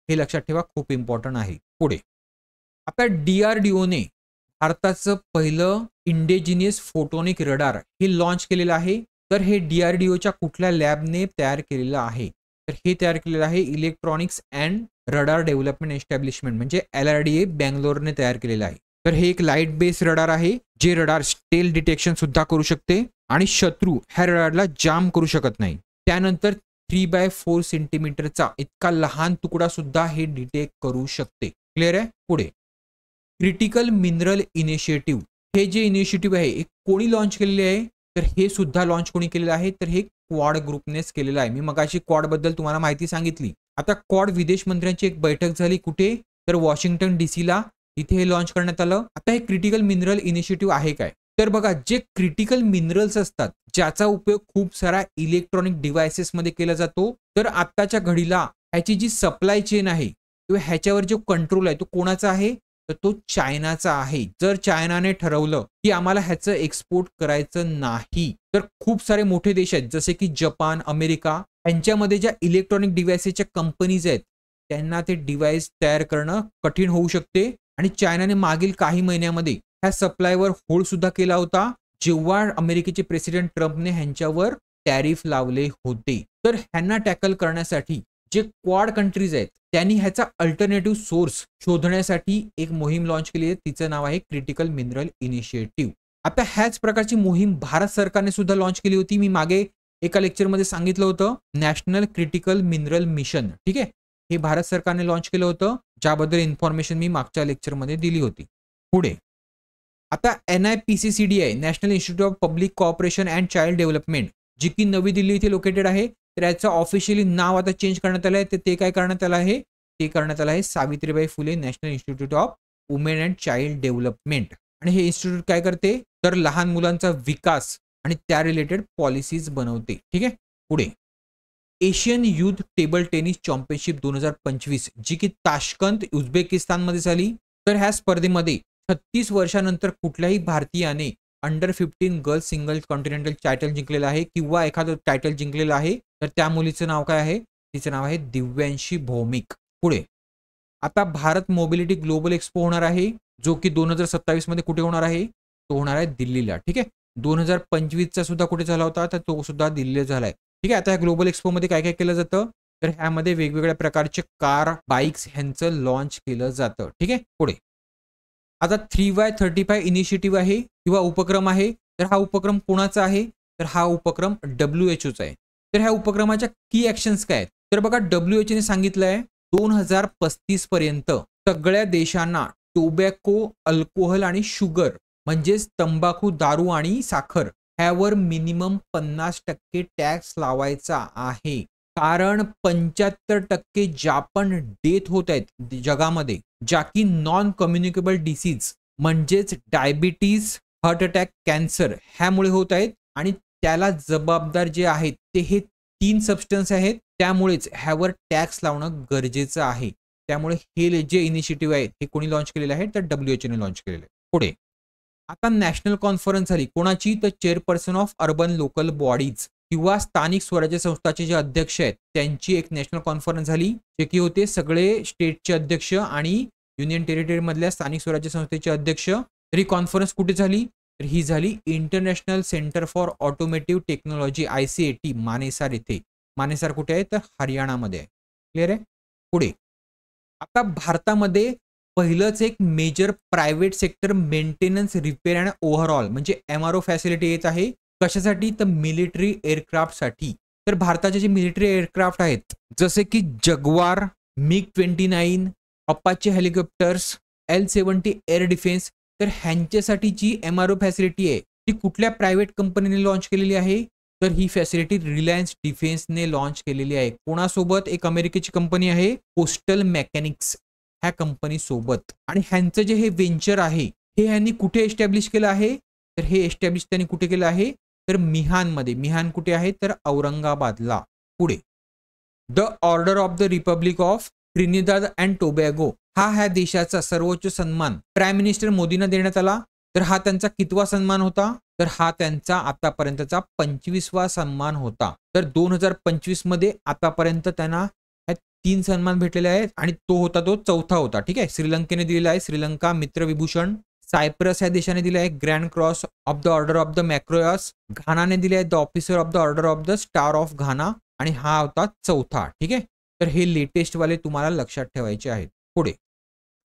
हे लक्षात ठेवा, खूप इम्पॉर्टंट आहे. पुढे आता DRDOने भारताचं पहिलं इंडिजिनियस फोटोनिक रडार हे लॉन्च केलेलं आहे. तर हे DRDOच्या कुठल्या लॅबने तयार केलेलं आहे, तर हे तयार केलेलं आहे electronics and radar development establishment म्हणजे LRDA बेंगलोरने तयार केलेलं आहे. तर हे एक लाईट बेस्ड रडार आहे, जे रडार स्टेल डिटेक्शन सुद्धा करू शकते आणि शत्रू ह्या रडारला जाम करू शकत नाही. त्यानंतर 3/4 सेंटीमीटरचा इतका लहान तुकडा सुद्धा हे डिटेक्ट करू शकते. क्लिअर आहे? पुढे क्रिटिकल मिनरल इनिशिएटिव्ह हे जे इनिशिएटिव्ह आहे हे कोणी लॉन्च केलेले आहे, तर हे सुद्धा लॉन्च कोणी केलेलं आहे, तर हे क्वाड ग्रुपनेच केलेलं आहे. मी मगाशी क्वाड बद्दल तुम्हाला माहिती सांगितली. आता क्वाड विदेश मंत्र्यांची एक बैठक झाली कुठे, तर वॉशिंग्टन DC ला, तिथे हे लॉन्च करण्यात आलं. आता हे क्रिटिकल मिनरल इनिशिएटिव्ह आहे काय, तर बघा जे क्रिटिकल मिनरल्स असतात ज्याचा उपयोग खूप सारा इलेक्ट्रॉनिक डिव्हाइसेस मध्ये केला जातो, तर आत्ताच्या घडीला ह्याची जी सप्लाय चेन आहे किंवा ह्याच्यावर जो कंट्रोल आहे तो कोणाचा आहे, तर तो चायनाचा आहे. जर चायनाने ठरवलं की आम्हाला ह्याचं एक्सपोर्ट करायचं नाही, तर खूप सारे मोठे देश आहेत जसे की जपान, अमेरिका, यांच्यामध्ये ज्या इलेक्ट्रॉनिक डिव्हाइसेसच्या कंपनीज आहेत त्यांना ते डिव्हाइस तयार करणं कठीण होऊ शकते. आणि चायनाने मागील काही महिन्यामध्ये ह्या सप्लायवर होल्ड सुद्धा केला होता, जेव्हा अमेरिकेचे प्रेसिडेंट ट्रम्पने ह्यांच्यावर टॅरिफ लावले होते. तर ह्यांना टॅकल करण्यासाठी जे क्वाड कंट्रीज आहेत त्यांनी ह्याचा अल्टरनेटिव्ह सोर्स शोधण्यासाठी एक मोहीम लॉन्च केली आहे. तिचं नाव आहे क्रिटिकल मिनरल इनिशिएटिव्ह. आता ह्याच प्रकारची मोहीम भारत सरकारने सुद्धा लॉन्च केली होती. मी मागे एका लेक्चरमध्ये सांगितलं होतं नॅशनल क्रिटिकल मिनरल मिशन. ठीक आहे, हे भारत सरकारने लॉन्च केलं होतं, ज्याबद्दल इन्फॉर्मेशन मी मागच्या लेक्चरमध्ये दिली होती. पुढे आता NIPCCD आहे, national institute of public cooperation and child development, जी की नवी दिल्ली इथे लोकेटेड आहे. तर याचं ऑफिशियली नाव आता चेंज करण्यात आलं आहे. ते काय करण्यात आलं आहे, ते करण्यात आलं आहे Savitribai Phule national institute of women and child development. आणि हे इन्स्टिट्यूट काय करते, तर लहान मुलांचा विकास आणि त्या रिलेटेड पॉलिसीज बनवते. ठीक आहे. पुढे Asian youth table tennis championship 2025 जी की ताशकंद उझबेकिस्तानमध्ये झाली. तर ह्या स्पर्धेमध्ये 36 वर्षानंतर कुठल्याही भारतीयाने under 15 girls single continental title जिंकलेलं आहे किंवा एखादं टायटल जिंकलेलं आहे. तर त्या मुलीचं नाव काय आहे, तिचं नाव आहे दिव्यांशी भौमिक. पुढे आता भारत मोबिलिटी ग्लोबल एक्सपो होणार आहे, जो की 2027 मध्ये कुठे होणार आहे, तो होणार आहे दिल्लीला. ठीक आहे. 2025चा सुद्धा कुठे झाला होता, तर तो सुद्धा दिल्लीला झालाय. ठीक आहे. आता या ग्लोबल एक्सपो मध्ये काय काय केलं जातं, तर ह्यामध्ये वेगवेगळ्या प्रकारचे कार, बाईक्स ह्यांचं लॉन्च केलं जातं. ठीक आहे. पुढे आता 3x35 इनिशिएटिव्ह आहे किंवा उपक्रम आहे. तर हा उपक्रम कोणाचा आहे, तर हा उपक्रम WHO चा आहे. तर ह्या उपक्रमाच्या की ऍक्शन्स काय आहेत, तर बघा WHO ने सांगितलंय 2035 पर्यंत सगळ्या देशांना टोबॅको, अल्कोहोल आणि शुगर म्हणजेच तंबाखू, दारू आणि साखर ह्यावर मिनिमम 50% टॅक्स लावायचा आहे. कारण 75% ज्या पण डेथ होत आहेत जगामध्ये, ज्या की नॉन कम्युनिकेबल डिसीज म्हणजेच डायबिटीज, हार्ट अटॅक, कॅन्सर ह्यामुळे होत आहेत. आणि त्याला जबाबदार जे आहेत ते हे 3 सबस्टन्स आहेत. त्यामुळेच ह्यावर टॅक्स लावणं गरजेचं आहे. त्यामुळे हे जे इनिशिएटिव्ह आहे हे कोणी लॉन्च केलेलं आहे, तर WHO ने लॉन्च केलेलं आहे. पुढे आता नॅशनल कॉन्फरन्स झाली कोणाची, तर chairperson of urban local bodies किंवा स्थानिक स्वराज्य संस्थाचे जे अध्यक्ष आहेत त्यांची एक नॅशनल कॉन्फरन्स झाली, जे की होते सगळे स्टेटचे अध्यक्ष आणि युनियन टेरिटरी मधल्या स्थानिक स्वराज्य संस्थेचे अध्यक्ष. तर ही कॉन्फरन्स कुठे झाली, तर ही झाली international centre for automotive technology ICAT मानेसार येथे. मानेसार कुठे आहे, तर हरियाणामध्ये आहे. क्लिअर आहे. पुढे आता भारतामध्ये पहिलंच एक major private sector maintenance, repair and overall म्हणजे MRO फॅसिलिटी येत आहे. कशासाठी, तर मिलिटरी एअरक्राफ्टसाठी. तर भारताचे जे मिलिटरी एअरक्राफ्ट आहेत जसे की जगवार, MiG-29, Apache helicopters, L-70 air defence, तर ह्यांच्यासाठी जी MRO फॅसिलिटी आहे ती कुठल्या प्रायव्हेट कंपनीने लॉन्च केलेली आहे, तर ही फॅसिलिटी रिलायन्स डिफेन्सने लॉन्च केलेली आहे. कोणासोबत, एक अमेरिकेची कंपनी आहे पोस्टल मेकॅनिक्स ह्या कंपनी सोबत. आणि ह्यांचं जे हे वेंचर आहे हे ह्यांनी कुठे एस्टॅब्लिश केलं आहे, तर हे एस्टॅब्लिश त्यांनी कुठे केलं आहे, तर मिहानमध्ये. मिहान कुठे आहे, तर औरंगाबादला. पुढे the order of the Republic of Trinidad and Tobago हा ह्या देशाचा सर्वोच्च सन्मान प्राईम मिनिस्टर मोदींना देण्यात आला. तर हा त्यांचा कितवा सन्मान होता, तर हा त्यांचा आतापर्यंतचा 25वा सन्मान होता. तर 2025 मध्ये आतापर्यंत त्यांना 3 सन्मान भेटलेले आहेत आणि तो होता तो 4था होता. ठीक आहे. श्रीलंकेने दिलेला आहे श्रीलंका मित्र विभूषण, सायप्रस या देशाने दिले आहे grand cross of the order of the Makarios, घानाने दिले आहे the officer of the order of the star of Ghana आणि हा होता 4था. ठीक आहे. तर हे लेटेस्ट वाले तुम्हाला लक्षात ठेवायचे आहेत. पुढे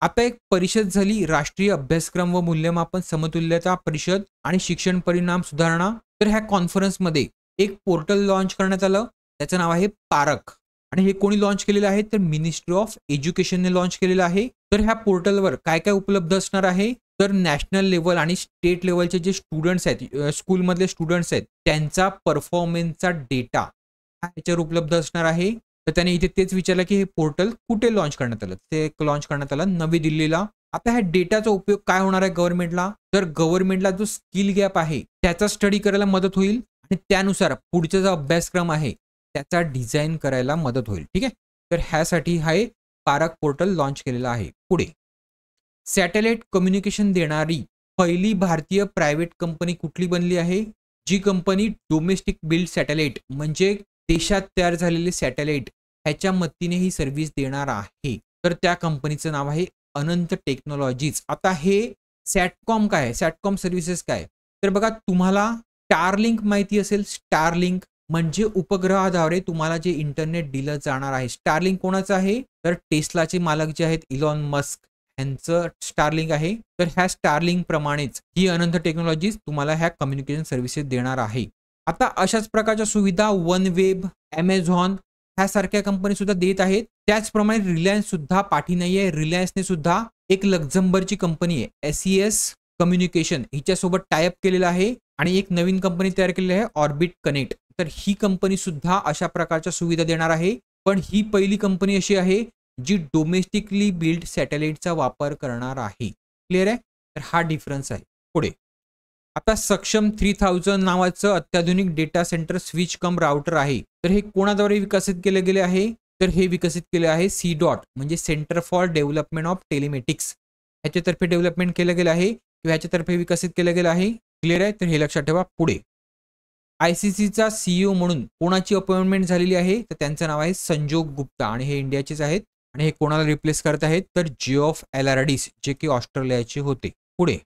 आता एक परिषद झाली, राष्ट्रीय अभ्यासक्रम व मूल्यमापन समतुल्यता परिषद आणि शिक्षण परिणाम सुधारणा. तर ह्या कॉन्फरन्समध्ये एक पोर्टल लॉन्च करण्यात आलं, त्याचं नाव आहे पारक. आणि हे कोणी लॉन्च केलेलं आहे, तर मिनिस्ट्री ऑफ एज्युकेशनने लॉन्च केलेलं आहे. तर ह्या पोर्टलवर काय काय उपलब्ध असणार आहे, तर नॅशनल लेवल आणि स्टेट लेवलचे जे स्टुडंट्स आहेत, स्कूलमधले स्टुडंट्स आहेत, त्यांचा परफॉर्मन्सचा डेटा हा याच्यावर उपलब्ध असणार आहे. तर त्याने इथे तेच विचारलं की हे पोर्टल कुठे लॉन्च करण्यात आलं, ते लॉन्च करण्यात आलं नवी दिल्लीला. आता ह्या डेटाचा उपयोग काय होणार आहे गव्हर्नमेंटला, तर गव्हर्नमेंटला जो स्किल गॅप आहे त्याचा स्टडी करायला मदत होईल आणि त्यानुसार पुढचा जो अभ्यासक्रम आहे त्याचा डिझाईन करायला मदत होईल. ठीक आहे. तर ह्यासाठी हा पारक पोर्टल लॉन्च केलेला आहे. पुढे सॅटेलाइट कम्युनिकेशन देणारी पहिली भारतीय प्रायव्हेट कंपनी कुठली बनली आहे? जी कंपनी डोमेस्टिक बिल्ड सॅटेलाइट म्हणजे देशात तयार झालेले सॅटेलाइट ह्याच्या मदतीने ही सर्व्हिस देणार आहे, तर त्या कंपनीचं नाव आहे अनंत टेक्नॉलॉजीज. आता हे सॅटकॉम काय आहे? सॅटकॉम सर्व्हिसेस काय? तर बघा, तुम्हाला स्टारलिंक माहिती असेल. स्टारलिंक म्हणजे उपग्रहाद्वारे तुम्हाला जे इंटरनेट दिलं जाणार आहे. स्टारलिंक कोणाचं आहे? तर टेस्लाचे मालक जे आहेत इलॉन मस्क यांचं स्टारलिंक आहे. तर ह्या स्टारलिंक प्रमाणेच ही अनंत टेक्नॉलॉजीज तुम्हाला ह्या कम्युनिकेशन सर्व्हिसेस देणार आहे. आता अशाच प्रकारच्या सुविधा वनवेब, Amazon ह्यासारख्या कंपनी सुद्धा देत आहेत. त्याचप्रमाणे रिलायन्स सुद्धा पाठी नाहीये. रिलायन्सने सुद्धा एक लक्झमबर्गची कंपनी आहे SES कम्युनिकेशन हिच्यासोबत टायअप केलेलं आहे आणि एक नवीन कंपनी तयार केलेली आहे ऑर्बिट कनेक्ट. तर ही कंपनी सुद्धा अशा प्रकारच्या सुविधा देणार आहे. पण ही पहिली कंपनी अशी आहे जी डोमेस्टिकली बिल्ड सॅटेलाइटचा वापर करणार आहे. क्लिअर आहे? तर हा डिफरन्स आहे. पुढे आता सक्षम 3000 नावाचं अत्याधुनिक डेटा सेंटर स्विच कम राउटर आहे. तर हे कोणाद्वारे विकसित केले गेले आहे? तर हे विकसित केले आहे CDOT म्हणजे centre for development of telematics ह्याच्यातर्फे डेव्हलपमेंट केलं गेलं आहे किंवा ह्याच्यातर्फे विकसित केलं गेलं आहे. क्लिअर आहे? तर हे लक्षात ठेवा. पुढे ICCचा CEO म्हणून कोणाची अपॉइंटमेंट झालेली आहे? तर त्यांचं नाव आहे संजोग गुप्ता आणि हे इंडियाचेच आहेत. आणि हे कोणाला रिप्लेस करत आहेत? तर जिओफ एलाराडिस जे की ऑस्ट्रेलियाचे होते. पुढे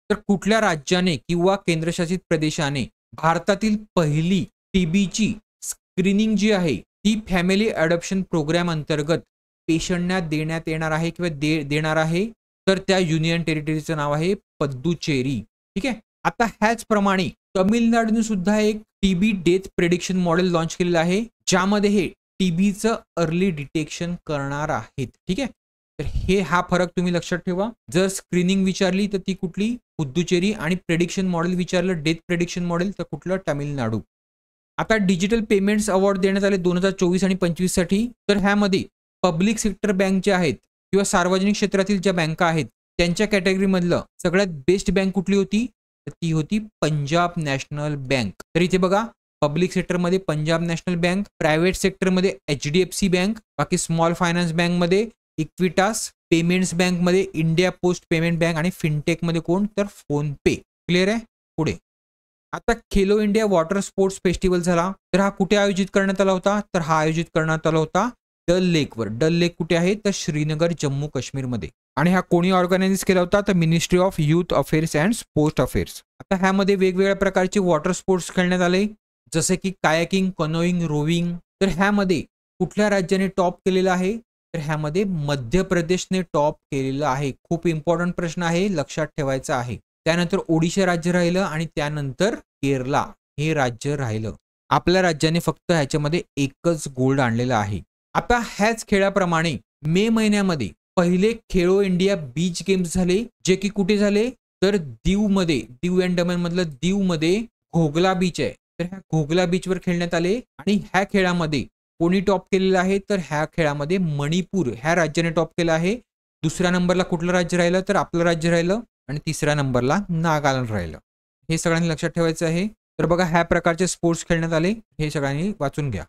तर कुठल्या राज्याने किंवा केंद्रशासित प्रदेशाने भारतातील पहिली टीबीची स्क्रीनिंग जी आहे ती फॅमिली अडॉप्शन प्रोग्राम अंतर्गत पेशंटना देण्यात येणार आहे किंवा देणार आहे? तर त्या युनियन टेरिटरीचं नाव आहे पद्दुचेरी. ठीक आहे. आता ह्याचप्रमाणे तमिळनाडूने सुद्धा एक TB death prediction model launch केलेलं आहे ज्यामध्ये हे टीबीचं अर्ली डिटेक्शन करणार आहेत. ठीक आहे. तर हा फरक तुम्ही लक्षात ठेवा. जर स्क्रीनिंग विचारली तर ती कुठली? पुद्दुचेरी आणि प्रेडिक्शन मॉडेल विचारलं डेथ प्रेडिक्शन मॉडेल तर कुठलं? तामिळनाडू. आता डिजिटल पेमेंट्स अवॉर्ड देण्यात आले 2024 आणि 25 साठी. तर ह्यामध्ये पब्लिक सेक्टर बँक ज्या आहेत किंवा सार्वजनिक क्षेत्रातील ज्या बँका आहेत त्यांच्या कॅटेगरीमधलं सगळ्यात बेस्ट बँक कुठली होती? तर ती होती पंजाब नॅशनल बँक. तर इथे बघा, पब्लिक सेक्टरमध्ये पंजाब नॅशनल बँक, प्रायव्हेट सेक्टरमध्ये HDFC बँक, बाकी स्मॉल फायनान्स बँकमध्ये इक्विटास, पेमेंट्स बँकमध्ये इंडिया पोस्ट पेमेंट बँक आणि फिनटेकमध्ये कोण? तर फोन पे. क्लिअर आहे? पुढे आता Khelo India water sports festival झाला. तर हा कुठे आयोजित करण्यात आला होता? तर हा आयोजित करण्यात आला होता डल लेकवर. डल लेक कुठे आहे? तर श्रीनगर, जम्मू काश्मीरमध्ये. आणि हा कोणी ऑर्गनाइज केला होता? तर ministry of youth affairs and sports affairs. आता ह्यामध्ये वेगवेगळ्या प्रकारचे वॉटर स्पोर्ट्स खेळण्यात आले जसे की कायाकिंग, कनोईंग, रोविंग. तर ह्यामध्ये कुठल्या राज्याने टॉप केलेलं आहे? तर ह्यामध्ये मध्य प्रदेशने टॉप केलेलं आहे. खूप इम्पॉर्टंट प्रश्न आहे, लक्षात ठेवायचा आहे. त्यानंतर ओडिशा राज्य राहिलं आणि त्यानंतर केरला हे राज्य राहिलं. आपल्या राज्याने फक्त ह्याच्यामध्ये एकच गोल्ड आणलेला आहे. आता ह्याच खेळाप्रमाणे मे महिन्यामध्ये पहिले खेलो इंडिया बीच गेम्स झाले जे की कुठे झाले? तर दीवमध्ये, दीव अँड दमन मधलं दीवमध्ये घोगला बीच आहे. तर ह्या घोगला बीचवर खेळण्यात आले आणि ह्या खेळामध्ये कोणी टॉप केलेलं आहे? तर ह्या खेळामध्ये मणिपूर ह्या राज्याने टॉप केलं आहे. दुसऱ्या नंबरला कुठलं राज्य राहिलं? तर आपलं राज्य राहिलं आणि तिसऱ्या नंबरला नागालँड राहिलं. हे सगळ्यांनी लक्षात ठेवायचं आहे. तर बघा, ह्या प्रकारचे स्पोर्ट्स खेळण्यात आले, हे सगळ्यांनी वाचून घ्या.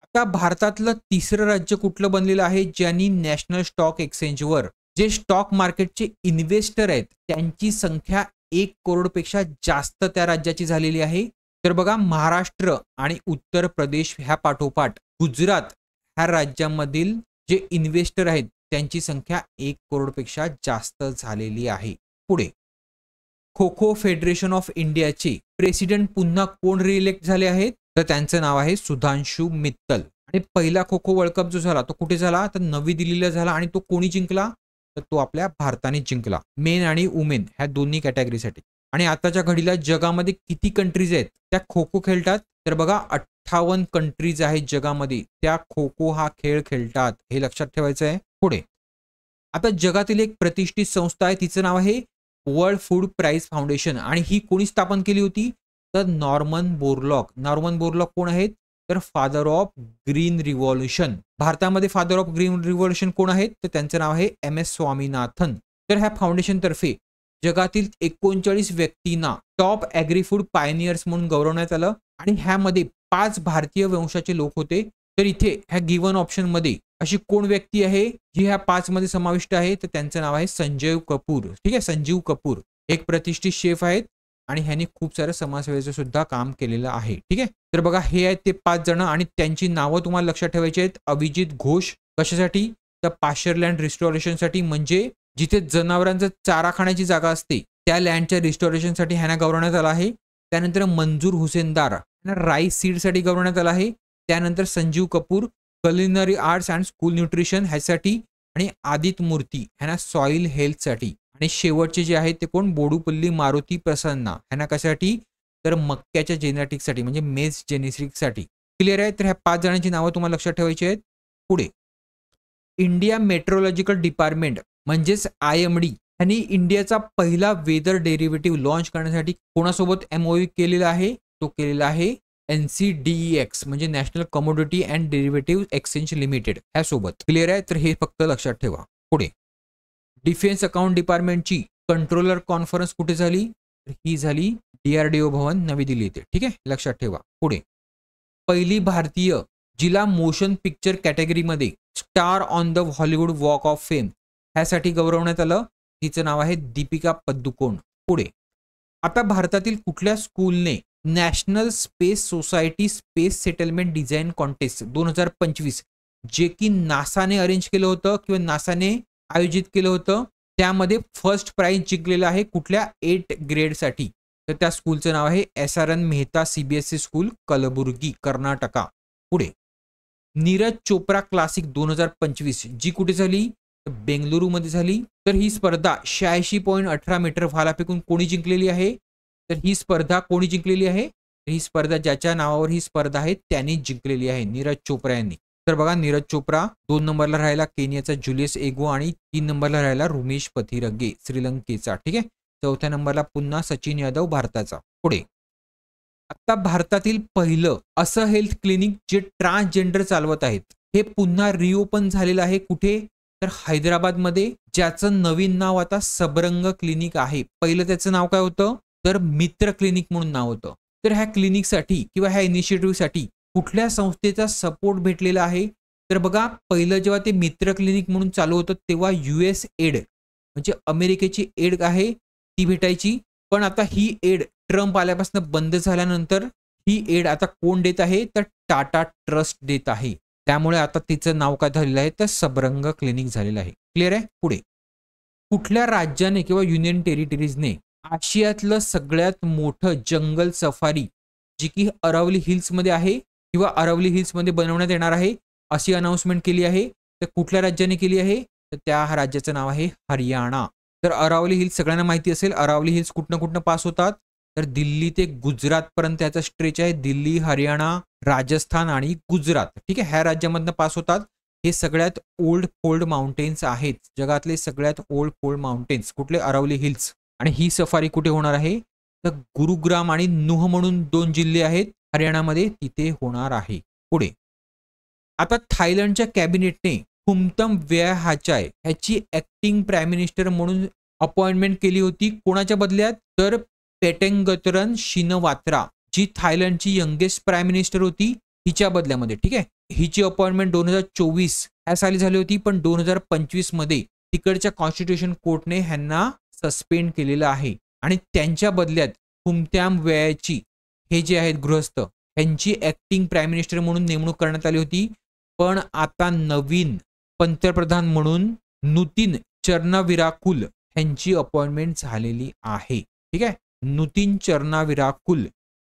आता भारतातलं तिसरं राज्य कुठलं बनलेलं आहे ज्यांनी नॅशनल स्टॉक एक्सचेंजवर जे स्टॉक मार्केटचे इन्व्हेस्टर आहेत त्यांची संख्या 1 करोडपेक्षा जास्त त्या राज्याची झालेली आहे? तर बघा, महाराष्ट्र आणि उत्तर प्रदेश ह्या पाठोपाठ गुजरात ह्या राज्यामधील जे इन्व्हेस्टर आहेत त्यांची संख्या 1 करोडपेक्षा जास्त झालेली आहे. पुढे खो खो फेडरेशन ऑफ इंडियाचे प्रेसिडेंट पुन्हा कोण रिइलेक्ट झाले आहेत? तर त्यांचं नाव आहे सुधांशु मित्तल. आणि पहिला खो खो वर्ल्ड कप जो झाला तो कुठे झाला? तर नवी दिल्लीला झाला. आणि तो कोणी जिंकला? तर तो आपल्या भारताने जिंकला. मेन आणि वुमेन ह्या दोन्ही कॅटेगरीसाठी. आणि आताच्या घडीला जगामध्ये किती कंट्रीज आहेत त्या खो खो खेळतात? तर बघा, 58 कंट्रीज आहेत जगामध्ये त्या खो खो हा खेळ खेळतात. हे लक्षात ठेवायचं आहे. पुढे आता जगातील एक प्रतिष्ठित संस्था आहे, तिचं नाव आहे वर्ल्ड फूड प्राइज फाउंडेशन. आणि ही कोणी स्थापन केली होती? तर नॉर्मन बोरलॉग. नॉर्मन बोरलॉग कोण आहेत? तर फादर ऑफ ग्रीन रिव्हॉल्युशन. भारतामध्ये फादर ऑफ ग्रीन रिव्हॉल्युशन कोण आहेत? तर त्यांचं नाव आहे MS स्वामीनाथन. तर ह्या फाउंडेशन तर्फे जगातील 39 व्यक्तींना टॉप ॲग्री फूड पायनियर्स म्हणून गौरवण्यात आलं. आणि ह्यामध्ये 5 भारतीय वंशाचे लोक होते तर इथे ह्या गिवन ऑप्शन मध्ये अशी कोण व्यक्ती आहे जी ह्या 5 मध्ये समाविष्ट आहे, तर त्यांचं नाव आहे संजीव कपूर. ठीक आहे, संजीव कपूर एक प्रतिष्ठित शेफ आहेत आणि ह्यांनी खूप सारं समाजसेवेचं सुद्धा काम केलेलं आहे. ठीक आहे, तर बघा हे आहेत ते 5 जण आणि त्यांची नावं तुम्हाला लक्षात ठेवायची आहेत. अभिजित घोष कशासाठी, तर पाश्चरलँड रिस्टोरेशनसाठी, म्हणजे जिथे जनावरांचा चारा खाण्याची जागा असते त्या लँडच्या रिस्टोरेशनसाठी ह्यांना गौरवण्यात आला आहे. त्यानंतर मंजूर हुसेनदार राईस सीडसाठी गौरवण्यात आला आहे. त्यानंतर Sanjeev Kapoor culinary arts and school nutrition ह्यासाठी आणि आदित्य मूर्ती ह्यांना सॉइल हेल्थसाठी आणि शेवटचे जे आहेत ते कोण बोडूपल्ली मारुती प्रसन्ना ह्यांना कशासाठी, तर मक्याच्या जेनेटिक्ससाठी म्हणजे मेज जेनेटिक्ससाठी. क्लिअर आहे. तर ह्या 5 जणांची नावं तुम्हाला लक्षात ठेवायची आहेत. पुढे इंडिया मेट्रोलॉजिकल डिपार्टमेंट म्हणजेच IMD यांनी इंडियाचा पहिला वेदर डेरिव्हेटिव्ह लॉन्च करण्यासाठी कोणासोबत MOU केलेला आहे, तो केलेला आहे NCDEX म्हणजे national commodity and derivative exchange limited ह्यासोबत. क्लिअर आहे. तर हे फक्त लक्षात ठेवा. पुढे डिफेन्स अकाउंट डिपार्टमेंटची कंट्रोलर कॉन्फरन्स कुठे झाली, तर ही झाली DRDO भवन नवी दिल्ली येथे. ठीक आहे, लक्षात ठेवा. पुढे पहिली भारतीय जिला मोशन पिक्चर कॅटेगरीमध्ये star on the Hollywood walk of fame ह्यासाठी गौरवण्यात आलं, तिचं नाव आहे दीपिका पद्दुकोण. पुढे आता भारतातील कुठल्या स्कूलने national space society space settlement design contest 2025 जे की नासाने अरेंज केलं होतं किंवा नासाने आयोजित केलं होतं त्यामध्ये फर्स्ट प्राइज जिंकलेलं आहे कुठल्या 8 ग्रेडसाठी, तर त्या स्कूलचं नाव आहे SRN Mehta CBSE school Kalaburagi Karnataka. पुढे नीरज चोप्रा क्लासिक 2025 जी कुठे झाली, बेंगलुरूमध्ये झाली. तर ही स्पर्धा 86.18 मीटर भाला फेकून कोणी जिंकलेली आहे, तर ही स्पर्धा कोणी जिंकलेली आहे, तर ही स्पर्धा ज्याच्या नावावर ही स्पर्धा आहे त्यांनी जिंकलेली आहे, नीरज चोप्रा यांनी. तर बघा नीरज चोप्रा 2 नंबरला राहिला केनियाचा जुलियस एगो आणि 3 नंबरला राहिला रुमेश पथिरगे श्रीलंकेचा. ठीक आहे, 4थ्या नंबरला पुन्हा सचिन यादव भारताचा. पुढे आता भारतातील पहिलं असं हेल्थ क्लिनिक जे ट्रान्सजेंडर चालवत आहेत हे पुन्हा रिओपन झालेलं आहे कुठे, तर हैदराबादमध्ये, ज्याचं नवीन नाव आता सबरंग क्लिनिक आहे. पहिलं त्याचं नाव काय होतं, तर मित्र क्लिनिक म्हणून नाव होतं. तर ह्या क्लिनिकसाठी किंवा ह्या इनिशिएटिव्हसाठी कुठल्या संस्थेचा सपोर्ट भेटलेला आहे, तर बघा पहिलं जेव्हा ते मित्र क्लिनिक म्हणून चालू होतं तेव्हा US एड म्हणजे अमेरिकेची एड आहे ती भेटायची. पण आता ही एड ट्रम्प आल्यापासून बंद झाल्यानंतर ही एड आता कोण देत आहे, तर टाटा ट्रस्ट देत आहे. त्यामुळे आता तिचं नाव काय झालेलं आहे, तर सबरंग क्लिनिक झालेलं आहे. क्लिअर आहे. पुढे कुठल्या राज्याने किंवा युनियन टेरिटरीजने आशियातलं सगळ्यात मोठं जंगल सफारी जी की अरावली हिल्समध्ये आहे किंवा अरावली हिल्समध्ये बनवण्यात येणार आहे अशी अनाउन्समेंट केली आहे, तर कुठल्या राज्याने केली आहे, तर त्या राज्याचं नाव आहे हरियाणा. तर अरावली हिल्स सगळ्यांना माहिती असेल, अरावली हिल्स कुठनं पास होतात, तर दिल्ली ते गुजरात पर्यंत याचा स्ट्रेच आहे. दिल्ली, हरियाणा, राजस्थान आणि गुजरात. ठीक आहे, ह्या राज्यामधनं पास होतात. हे सगळ्यात ओल्ड फोल्ड माउंटेन्स आहेत, जगातले सगळ्यात ओल्ड फोल्ड माउंटेन्स कुठले, अरावली हिल्स. आणि ही सफारी कुठे होणार आहे, तर गुरुग्राम आणि नुह म्हणून 2 जिल्हे आहेत हरियाणामध्ये, तिथे होणार आहे. पुढे आता थायलंडच्या कॅबिनेटने हुमतम वेहाचाय ह्याची ऍक्टिंग प्राईम मिनिस्टर म्हणून अपॉइंटमेंट केली होती. कोणाच्या बदल्यात, तर पेटेंगतरन शिनवात्रा जी थायलंडची यंगेस्ट प्राईम मिनिस्टर होती हिच्या बदल्यामध्ये. ठीक आहे, हिची अपॉइंटमेंट 2024 ह्या साली झाली होती, पण 2025 मध्ये तिकडच्या कॉन्स्टिट्यूशन कोर्टने ह्यांना सस्पेंड केलेलं आहे आणि त्यांच्या बदल्यात हुमत्याम वेयाची हे जे आहेत गृहस्थ ह्यांची ऍक्टिंग प्राईम मिनिस्टर म्हणून नेमणूक करण्यात आली होती. पण आता नवीन पंतप्रधान म्हणून नुतीन चरनाविराकुल ह्यांची अपॉइंटमेंट झालेली आहे. ठीक आहे, नुतीन चरनाविराकुल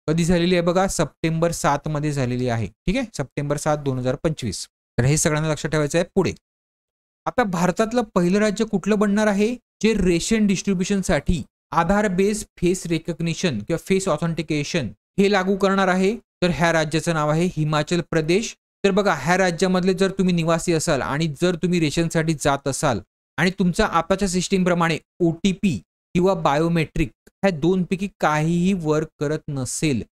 कधी झालेली आहे बघा, सप्टेंबर 7 मध्ये झालेली आहे. ठीक आहे, सप्टेंबर 7, 2025. तर हे सगळ्यांना लक्षात ठेवायचं आहे. पुढे आता भारतातलं पहिलं राज्य कुठलं बनणार आहे जे रेशन डिस्ट्रीब्युशनसाठी आधार बेस फेस रेकग्निशन किंवा फेस ऑथेंटिकेशन हे लागू करणार आहे, तर ह्या राज्याचं नाव आहे हिमाचल प्रदेश. तर बघा ह्या राज्यामधले जर तुम्ही निवासी असाल आणि जर तुम्ही रेशनसाठी जात असाल आणि तुमच्या आताच्या सिस्टीम प्रमाणे OTP किंवा बायोमेट्रिक ह्या 2 पैकी काहीही वर्क करत नसेल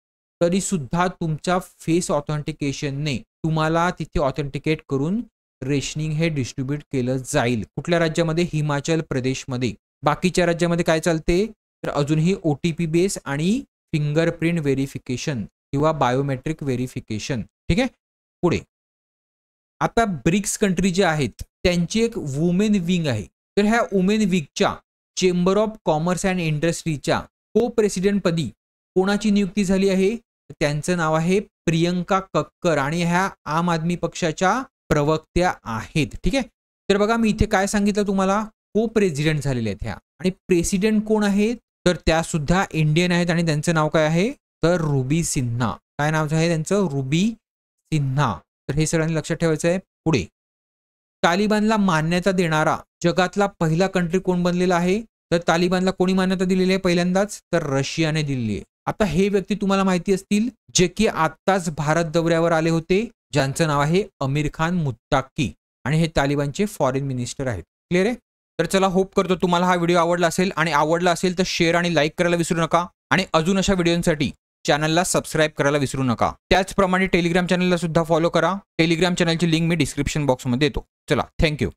तरी सुद्धा तुमच्या फेस ऑथेंटिकेशनने तुम्हाला तिथे ऑथेंटिकेट करून रेशनिंग हे डिस्ट्रीब्यूट केलं जाईल. कुठल्या राज्यामध्ये, हिमाचल प्रदेशमध्ये. बाकीच्या राज्यामध्ये काय चालते, तर अजूनही OTP बेस आणि फिंगरप्रिंट व्हेरिफिकेशन किंवा बायोमेट्रिक व्हेरिफिकेशन. ठीक आहे. पुढे आता ब्रिक्स कंट्री जे आहेत त्यांची एक वुमेन विंग आहे. तर ह्या वुमेन विंगच्या चेंबर ऑफ कॉमर्स अँड इंडस्ट्रीच्या को प्रेसिडेंट पदी कोणाची नियुक्ती झाली आहे? त्यांचं नाव आहे प्रियंका कक्कर आणि ह्या आम आदमी पक्षाच्या प्रवक्त्या आहेत. ठीक आहे. तर बघा मी इथे काय सांगितलं तुम्हाला, को प्रेसिडेंट झालेले आहेत ह्या, आणि प्रेसिडेंट कोण आहेत? तर त्या सुद्धा इंडियन आहेत आणि त्यांचं नाव काय आहे? तर रुबी सिन्हा. काय नाव आहे त्यांचं? रुबी सिन्हा. तर हे सगळ्यांनी लक्षात ठेवायचं आहे. पुढे, तालिबानला मान्यता देणारा जगातला पहिला कंट्री कोण बनलेला आहे? तर तालिबानला कोणी मान्यता दिलेली आहे पहिल्यांदाच? तर रशियाने दिलेली आहे. आता हे व्यक्ती तुम्हाला माहिती असतील जे की आत्ताच भारत दौऱ्यावर आले होते, ज्यांचं नाव आहे अमीर खान मुत्ताकी आणि हे तालिबानचे फॉरेन मिनिस्टर आहेत. क्लिअर आहे? तर चला, होप करतो तुम्हाला हा व्हिडिओ आवडला असेल, आणि आवडला असेल तर शेअर आणि लाईक करायला विसरू नका, आणि अजून अशा व्हिडिओसाठी चॅनलला सबस्क्राईब करायला विसरू नका. त्याचप्रमाणे टेलिग्राम चॅनलला सुद्धा फॉलो करा. टेलिग्राम चॅनलची लिंक मी डिस्क्रिप्शन बॉक्समध्ये देतो. चला, थँक्यू.